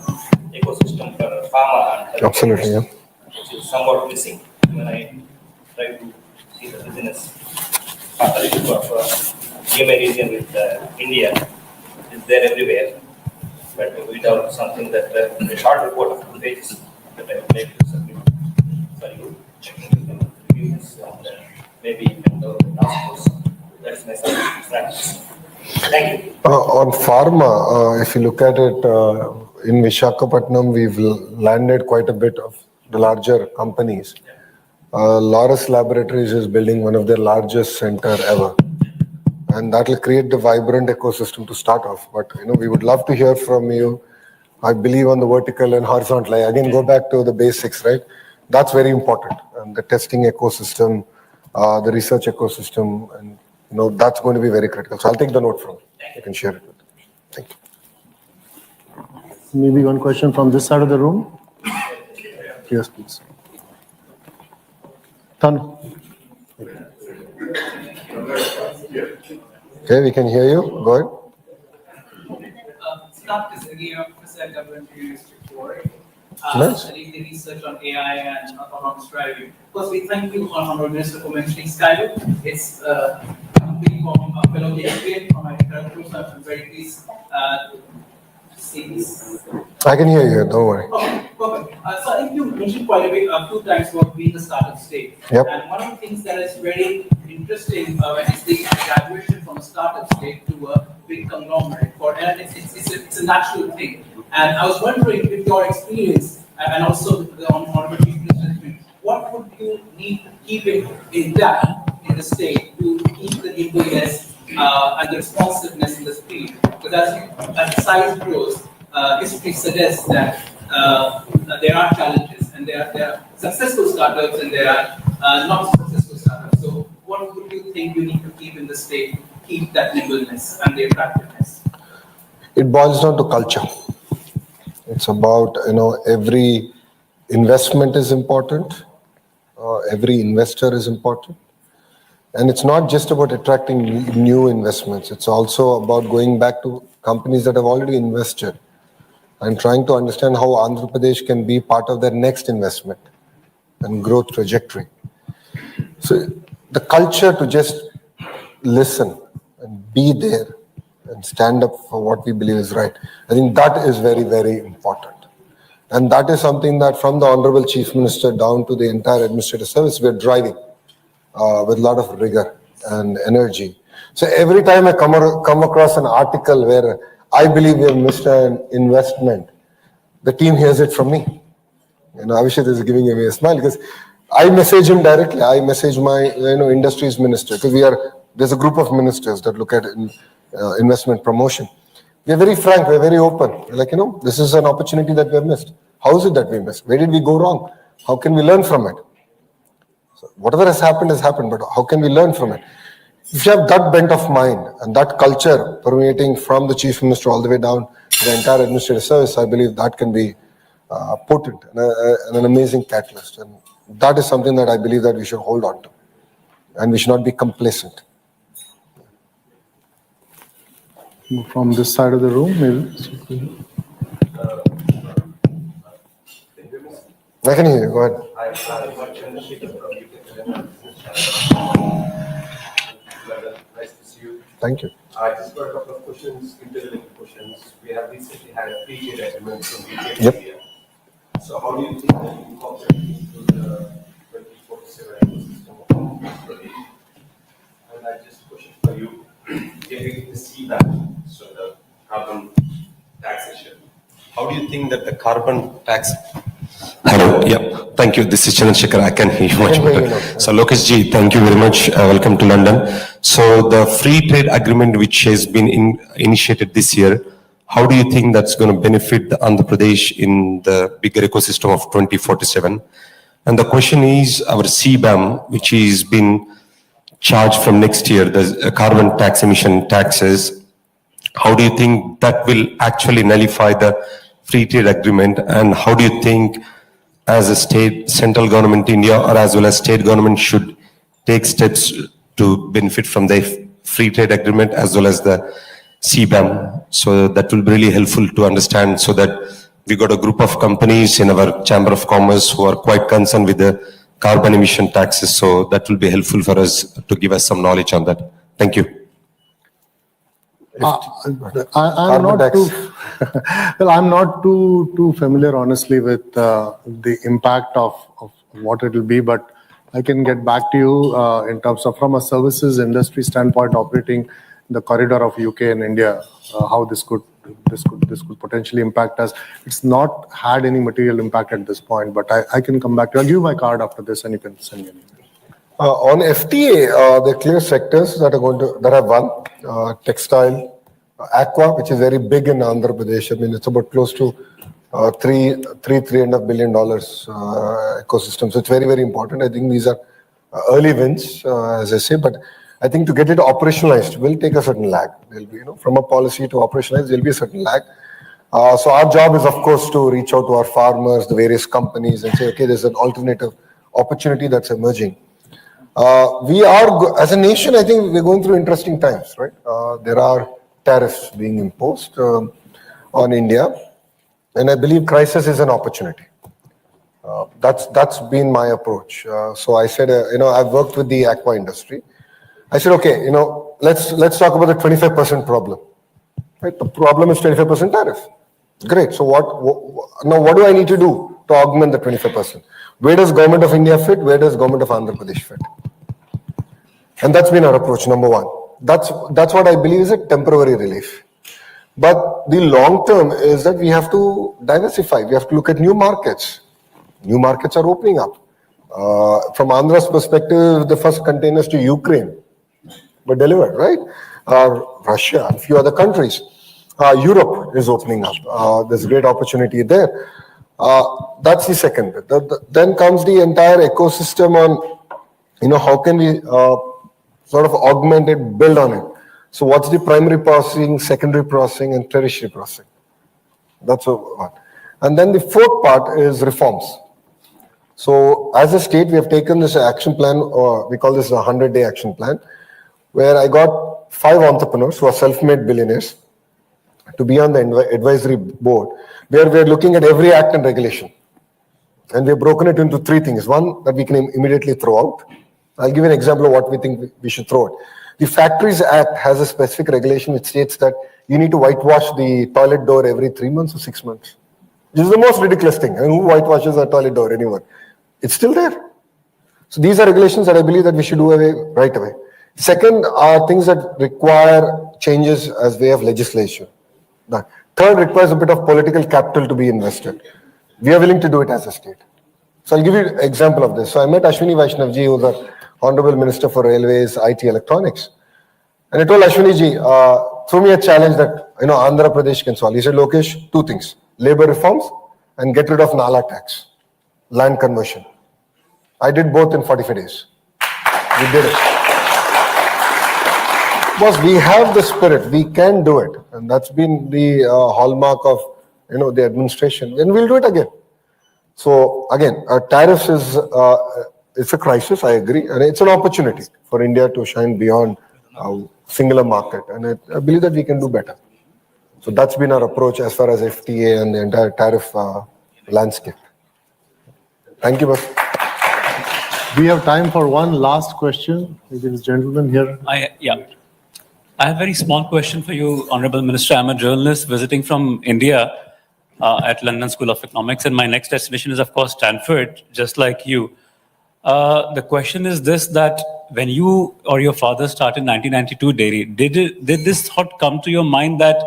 [SPEAKER 5] ecosystem for pharma and
[SPEAKER 4] Absolutely, yeah.
[SPEAKER 5] which is somewhat missing when I try to see the business partnership of EMA region with India. It's there everywhere, but we developed something that a short report of 2 pages that I would like to submit for you. You can review this and maybe you can develop a task force. That's my suggestion. Thank you.
[SPEAKER 4] On pharma, if you look at it, in Visakhapatnam, we've landed quite a bit of the larger companies. Laurus Laboratories is building one of their largest center ever. And that will create the vibrant ecosystem to start off. But, we would love to hear from you. I believe on the vertical and horizontal. Again, go back to the basics, right? That's very important. And the testing ecosystem, the research ecosystem, and that's going to be very critical. So I'll take the note from you. You can share it with me. Thank you.
[SPEAKER 3] Maybe one question from this side of the room. Yes, please. Tanu.
[SPEAKER 4] Okay, we can hear you. Go ahead.
[SPEAKER 6] Start this again, Professor W. before.
[SPEAKER 4] Nice.
[SPEAKER 6] I did the research on AI and autonomous driving. First, we thank you, Honorable Minister, for mentioning Skype. It's coming from a fellow Canadian from my country, so I'm very pleased to see this.
[SPEAKER 4] I can hear you. Don't worry.
[SPEAKER 6] Okay, perfect. So I think you mentioned quite a bit, 2 times about being the startup stage.
[SPEAKER 4] Yep.
[SPEAKER 6] And one of the things that is very interesting when it's the graduation from a startup stage to a big conglomerate, and it's a natural thing. And I was wondering, with your experience and also the Honorable Chief Minister, what would you need to keep it intact in the state to keep the nimbleness and the responsiveness in the speed? Because as the size grows, history suggests that there are challenges, and there are successful startups and there are not successful startups. So what would you think you need to keep in the state to keep that nimbleness and the attractiveness?
[SPEAKER 4] It boils down to culture. It's about, every investment is important. Every investor is important. And it's not just about attracting new investments. It's also about going back to companies that have already invested and trying to understand how Andhra Pradesh can be part of their next investment and growth trajectory. So the culture to just listen and be there and stand up for what we believe is right, I think that is very, very important. And that is something that from the Honorable Chief Minister down to the entire administrative service, we're driving with a lot of rigor and energy. So every time I come across an article where I believe we have missed an investment, the team hears it from me. Abhishek is giving me a smile because I message him directly. I message my industries minister because there's a group of ministers that look at investment promotion. We're very frank, we're very open. We're like, this is an opportunity that we have missed. How is it that we missed? Where did we go wrong? How can we learn from it? So whatever has happened, but how can we learn from it? If you have that bent of mind and that culture permeating from the Chief Minister all the way down to the entire administrative service, I believe that can be potent and an amazing catalyst. And that is something that I believe that we should hold on to. And we should not be complacent.
[SPEAKER 3] From this side of the room, maybe.
[SPEAKER 4] I can hear you. Go ahead.
[SPEAKER 7] Nice to see you.
[SPEAKER 4] Thank you.
[SPEAKER 7] I just got a couple of questions, interlinked questions. We have recently had a free trade agreement from
[SPEAKER 4] Yep.
[SPEAKER 7] India. So how do you think that you incorporate into the 2047 ecosystem of Pradesh? And I just question for you, getting the CBAM, so the carbon taxation. How do you think that the carbon tax? Hello, yeah, thank you. This is Chandrasekhar. I can hear you much better. So Lokesh ji, thank you very much. Welcome to London. So the free trade agreement which has been initiated this year, how do you think that's going to benefit the Andhra Pradesh in the bigger ecosystem of 2047? And the question is our CBAM, which is been charged from next year, the carbon tax emission taxes. How do you think that will actually nullify the free trade agreement? And how do you think
[SPEAKER 8] as a state, central government India, or as well as state government should take steps to benefit from the free trade agreement as well as the CBAM. So that will be really helpful to understand, so that we got a group of companies in our Chamber of Commerce who are quite concerned with the carbon emission taxes. So that will be helpful for us to give us some knowledge on that. Thank you.
[SPEAKER 3] I'm not too well. I'm not too familiar, honestly, with the impact of what it will be. But I can get back to you in terms of, from a services industry standpoint, operating the corridor of UK and India, how this could potentially impact us. It's not had any material impact at this point, but I can come back to you. I'll give you my card after this, and you can send me an email.
[SPEAKER 4] On FTA, the clear sectors that have won: textile, aqua, which is very big in Andhra Pradesh. I mean, it's about close to $3.5 billion ecosystem. So it's very, very important. I think these are early wins, as I say, but I think to get it operationalized will take a certain lag. There'll be, from a policy to operationalize, there'll be a certain lag. So our job is, of course, to reach out to our farmers, the various companies, and say, okay, there's an alternative opportunity that's emerging. We are, as a nation, I think we're going through interesting times, right? There are tariffs being imposed on India, and I believe crisis is an opportunity. That's been my approach. So I said, I've worked with the aqua industry. I said, okay, let's talk about the 25% problem. Right? The problem is 25% tariff. Great. So what do I need to do to augment the 25%? Where does Government of India fit? Where does Government of Andhra Pradesh fit? And that's been our approach, number one. That's what I believe is a temporary relief. But the long term is that we have to diversify. We have to look at new markets. New markets are opening up. From Andhra's perspective, the first containers to Ukraine were delivered, right? Russia, a few other countries. Europe is opening up. There's a great opportunity there. That's the second bit. Then comes the entire ecosystem on, how can we sort of augment it, build on it. So what's the primary processing, secondary processing, and tertiary processing? That's one. And then the fourth part is reforms. So as a state, we have taken this action plan, or we call this a 100-day action plan, where I got 5 entrepreneurs who are self-made billionaires to be on the advisory board, where we're looking at every act and regulation. And we've broken it into 3 things. One, that we can immediately throw out. I'll give you an example of what we think we should throw out. The Factories Act has a specific regulation which states that you need to whitewash the toilet door every 3 months or 6 months. This is the most ridiculous thing. I mean, who whitewashes a toilet door anymore? It's still there. So these are regulations that I believe that we should do away right away. Second are things that require changes as way of legislation. Third requires a bit of political capital to be invested. We are willing to do it as a state. So I'll give you an example of this. So I met Ashwini Vaishnavji, who's the Honorable Minister for Railways, IT, Electronics. And I told Ashwini throw me a challenge that Andhra Pradesh can solve. He said, Lokesh, 2 things: labor reforms and get rid of Nala tax, land conversion. I did both in 45 days. We did it. Because we have the spirit, we can do it. And that's been the hallmark of the administration. And we'll do it again. So again, tariffs is it's a crisis, I agree. And it's an opportunity for India to shine beyond singular market. And I believe that we can do better. So that's been our approach as far as FTA and the entire tariff landscape. Thank you, boss.
[SPEAKER 3] We have time for one last question. This gentleman here.
[SPEAKER 9] I have a very small question for you, Honorable Minister. I'm a journalist visiting from India at London School of Economics, and my next destination is, of course, Stanford, just like you. The question is this, that when you or your father started 1992 dairy, did this thought come to your mind that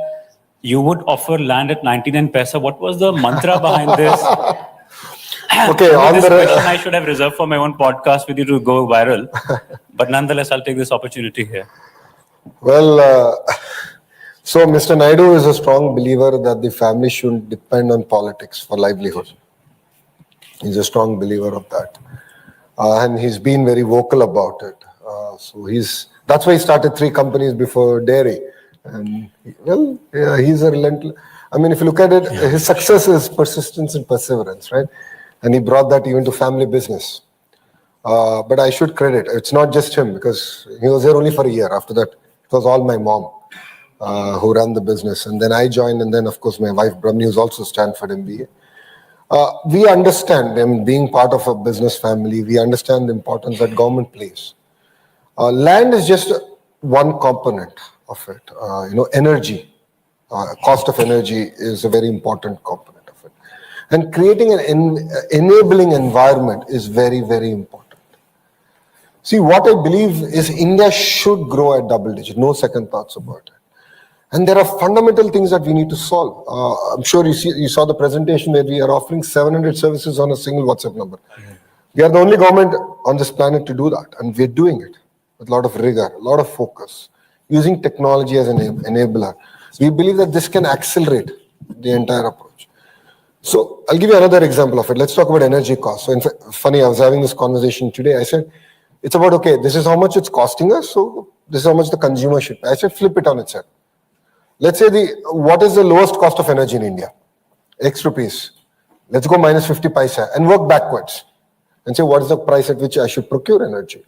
[SPEAKER 9] you would offer land at 99 paisa? What was the mantra behind this?
[SPEAKER 4] Okay,
[SPEAKER 9] this question I should have reserved for my own podcast with you to go viral. But nonetheless, I'll take this opportunity here.
[SPEAKER 4] Well, so Mr. Naidu is a strong believer that the family shouldn't depend on politics for livelihood. He's a strong believer of that. And he's been very vocal about it. That's why he started 3 companies before dairy. And he's a relentless. I mean, if you look at it, his success is persistence and perseverance, right? And he brought that even to family business. But I should credit, it's not just him, because he was there only for a year. After that, it was all my mom who ran the business. And then I joined, and then, of course, my wife, Brahmi, who's also Stanford MBA. We understand, being part of a business family, we understand the importance that government plays. Land is just one component of it. Energy, cost of energy is a very important component of it. And creating an enabling environment is very, very important. See, what I believe is India should grow at double digit, no second thoughts about it. And there are fundamental things that we need to solve. I'm sure you saw the presentation where we are offering 700 services on a single WhatsApp number. We are the only government on this planet to do that, and we're doing it with a lot of rigor, a lot of focus, using technology as an enabler. We believe that this can accelerate the entire approach. So I'll give you another example of it. Let's talk about energy costs. So in fact, funny, I was having this conversation today. I said, it's about, okay, this is how much it's costing us, so this is how much the consumer should pay. I said, flip it on its head. Let's say what is the lowest cost of energy in India? X rupees. Let's go minus 50 paisa and work backwards and say, what is the price at which I should procure energy?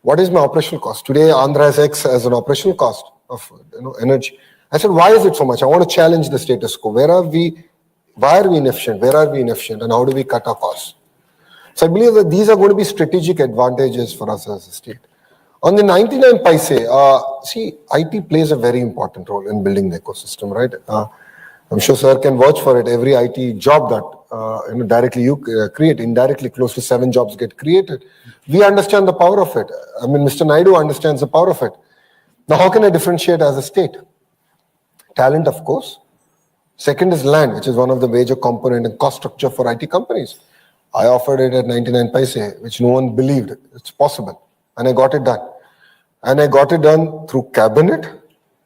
[SPEAKER 4] What is my operational cost? Today, Andhra has X as an operational cost of energy. I said, why is it so much? I want to challenge the status quo. Why are we inefficient? Where are we inefficient? And how do we cut our costs? So I believe that these are going to be strategic advantages for us as a state. On the 99 paise, see, IT plays a very important role in building the ecosystem, right? I'm sure sir can vouch for it. Every IT job that directly you create, indirectly close to 7 jobs get created. We understand the power of it. I mean, Mr. Naidu understands the power of it. Now, how can I differentiate as a state? Talent, of course. Second is land, which is one of the major component in cost structure for IT companies. I offered it at 99 paise, which no one believed it's possible. And I got it done. And I got it done through cabinet.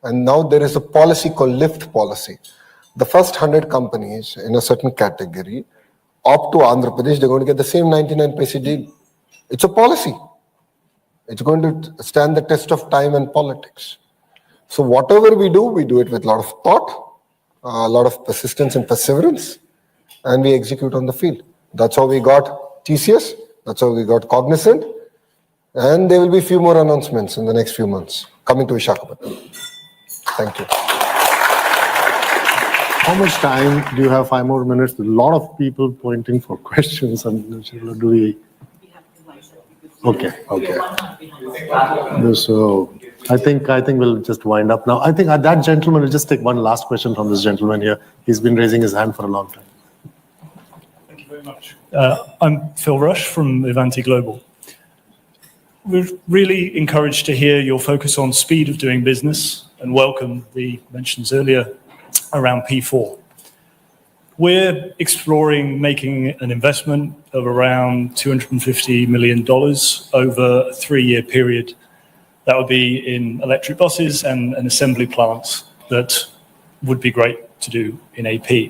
[SPEAKER 4] And now there is a policy called LIFT policy. The first 100 companies in a certain category opt to Andhra Pradesh, they're going to get the same 99 paise deal. It's a policy. It's going to stand the test of time and politics. So whatever we do it with a lot of thought, a lot of persistence and perseverance, and we execute on the field. That's how we got TCS. That's how we got Cognizant. And there will be a few more announcements in the next few months coming to Visakhapatnam. Thank you.
[SPEAKER 3] How much time do you have? 5 more minutes. A lot of people pointing for questions. And do we? Okay. So I think we'll just wind up now. I think that gentleman will just take one last question from this gentleman here. He's been raising his hand for a long time.
[SPEAKER 10] Thank you very much. I'm Phil Rush from Ivanti Global. We're really encouraged to hear your focus on speed of doing business and welcome the mentions earlier around P4. We're exploring making an investment of around $250 million over a 3-year period. That would be in electric buses and assembly plants that would be great to do in AP.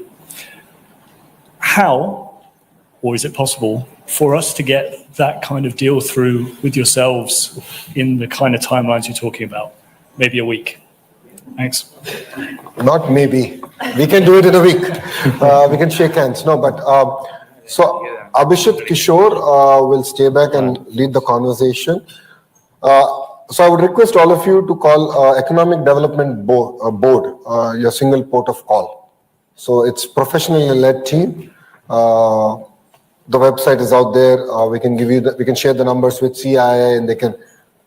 [SPEAKER 10] How, or is it possible, for us to get that kind of deal through with yourselves in the kind of timelines you're talking about? Maybe a week. Thanks.
[SPEAKER 4] Not maybe. We can do it in a week. We can shake hands. No, but so Abhishek Kishore will stay back and lead the conversation. So I would request all of you to call Economic Development Board your single port of call. So it's professionally led team. The website is out there. We can give you we can share the numbers with CII and they can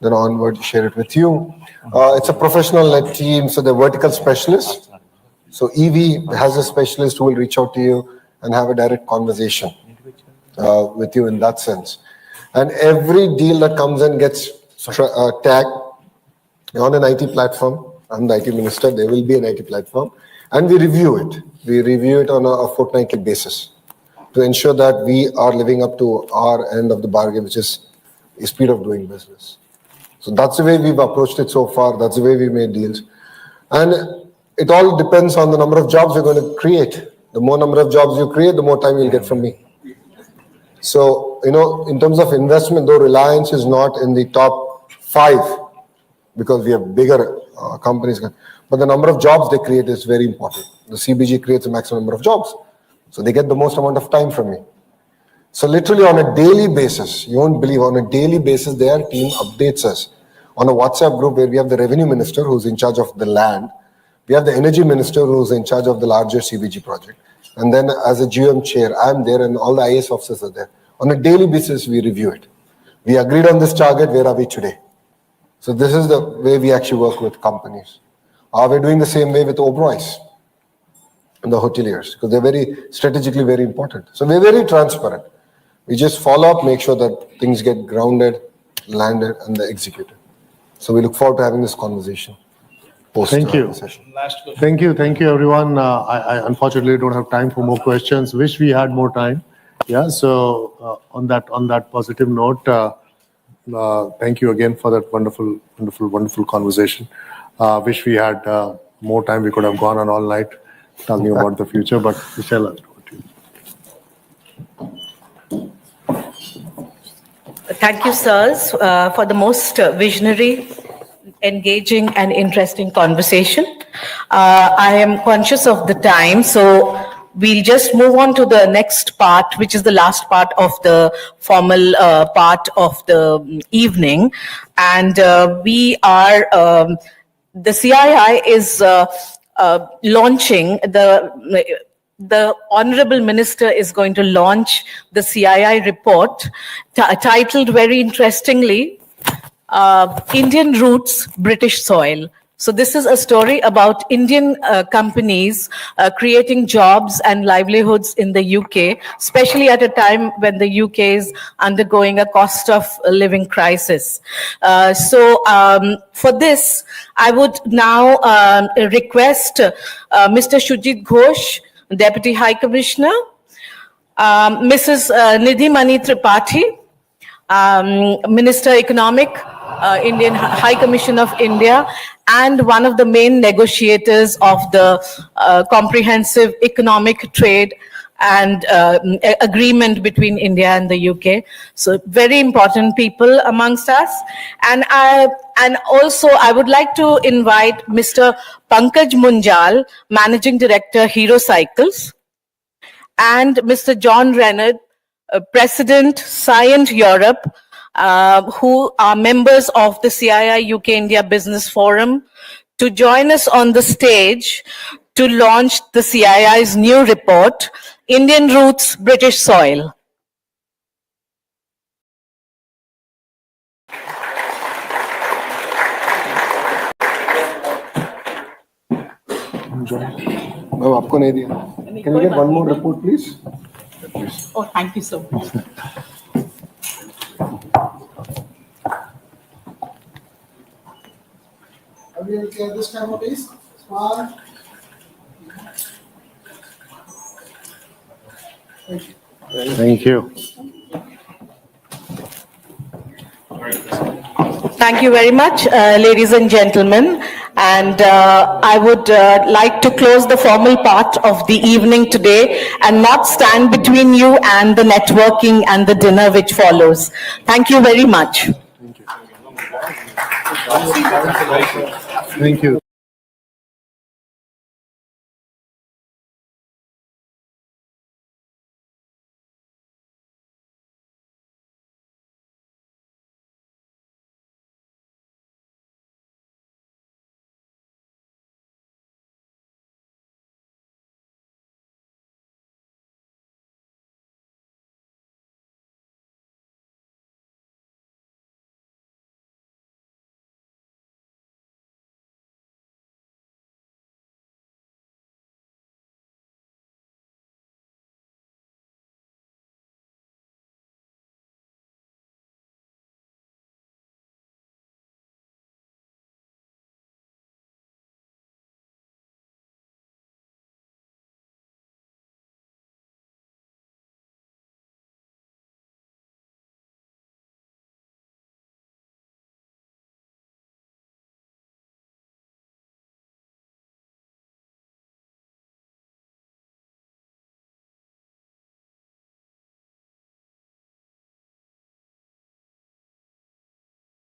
[SPEAKER 4] then onward share it with you. It's a professional led team, so they're vertical specialists. So EV has a specialist who will reach out to you and have a direct conversation with you in that sense. And every deal that comes in gets tagged on an IT platform. I'm the IT minister. There will be an IT platform. And we review it. We review it on a fortnightly basis to ensure that we are living up to our end of the bargain, which is the speed of doing business. So that's the way we've approached it so far. That's the way we made deals. And it all depends on the number of jobs you're going to create. The more number of jobs you create, the more time you'll get from me. So, in terms of investment, though Reliance is not in the top 5 because we have bigger companies, but the number of jobs they create is very important. The CBG creates a maximum number of jobs. So they get the most amount of time from me. So literally on a daily basis, you won't believe, on a daily basis, their team updates us on a WhatsApp group where we have the revenue minister who's in charge of the land. We have the energy minister who's in charge of the larger CBG project. And then as a GM chair, I'm there and all the IS officers are there. On a daily basis, we review it. We agreed on this target, where are we today? So this is the way we actually work with companies. We're doing the same way with Oberoi's and the hoteliers, because they're very strategically very important. So we're very transparent. We just follow up, make sure that things get grounded, landed, and they're executed. So we look forward to having this conversation.
[SPEAKER 3] Thank you. Thank you, everyone. I unfortunately don't have time for more questions. Wish we had more time. Yeah. So on that positive note, thank you again for that wonderful conversation. Wish we had more time. We could have gone on all night telling you about the future. But Michelle, over to you.
[SPEAKER 1] Thank you, sirs, for the most visionary, engaging and interesting conversation. I am conscious of the time, so we'll just move on to the next part, which is the last part of the formal part of the evening. And we are, the CII is launching the Honorable Minister is going to launch the CII report titled very interestingly, Indian Roots, British Soil. So this is a story about Indian companies creating jobs and livelihoods in the UK, especially at a time when the UK is undergoing a cost of living crisis. So for this, I would now request Mr. Shujit Ghosh, Deputy High Commissioner, Mrs. Nidhi Mani Tripathi, Minister Economic, Indian High Commission of India, and one of the main negotiators of the comprehensive economic trade and agreement between India and the UK. So very important people amongst us. And also I would like to invite Mr. Pankaj Munjal, Managing Director, Hero Cycles, and Mr. John Renard, President, Scient Europe, who are members of the CII UK India Business Forum, to join us on the stage to launch the CII's new report, Indian Roots, British Soil.
[SPEAKER 4] No, आपको नहीं दिया. Can we get one more report, please?
[SPEAKER 1] Oh, thank you so much.
[SPEAKER 11] Are we okay at this time, please? Smile.
[SPEAKER 3] Thank you.
[SPEAKER 1] Thank you very much, ladies and gentlemen. And I would like to close the formal part of the evening today and not stand between you and the networking and the dinner which follows. Thank you very much.
[SPEAKER 3] Thank you.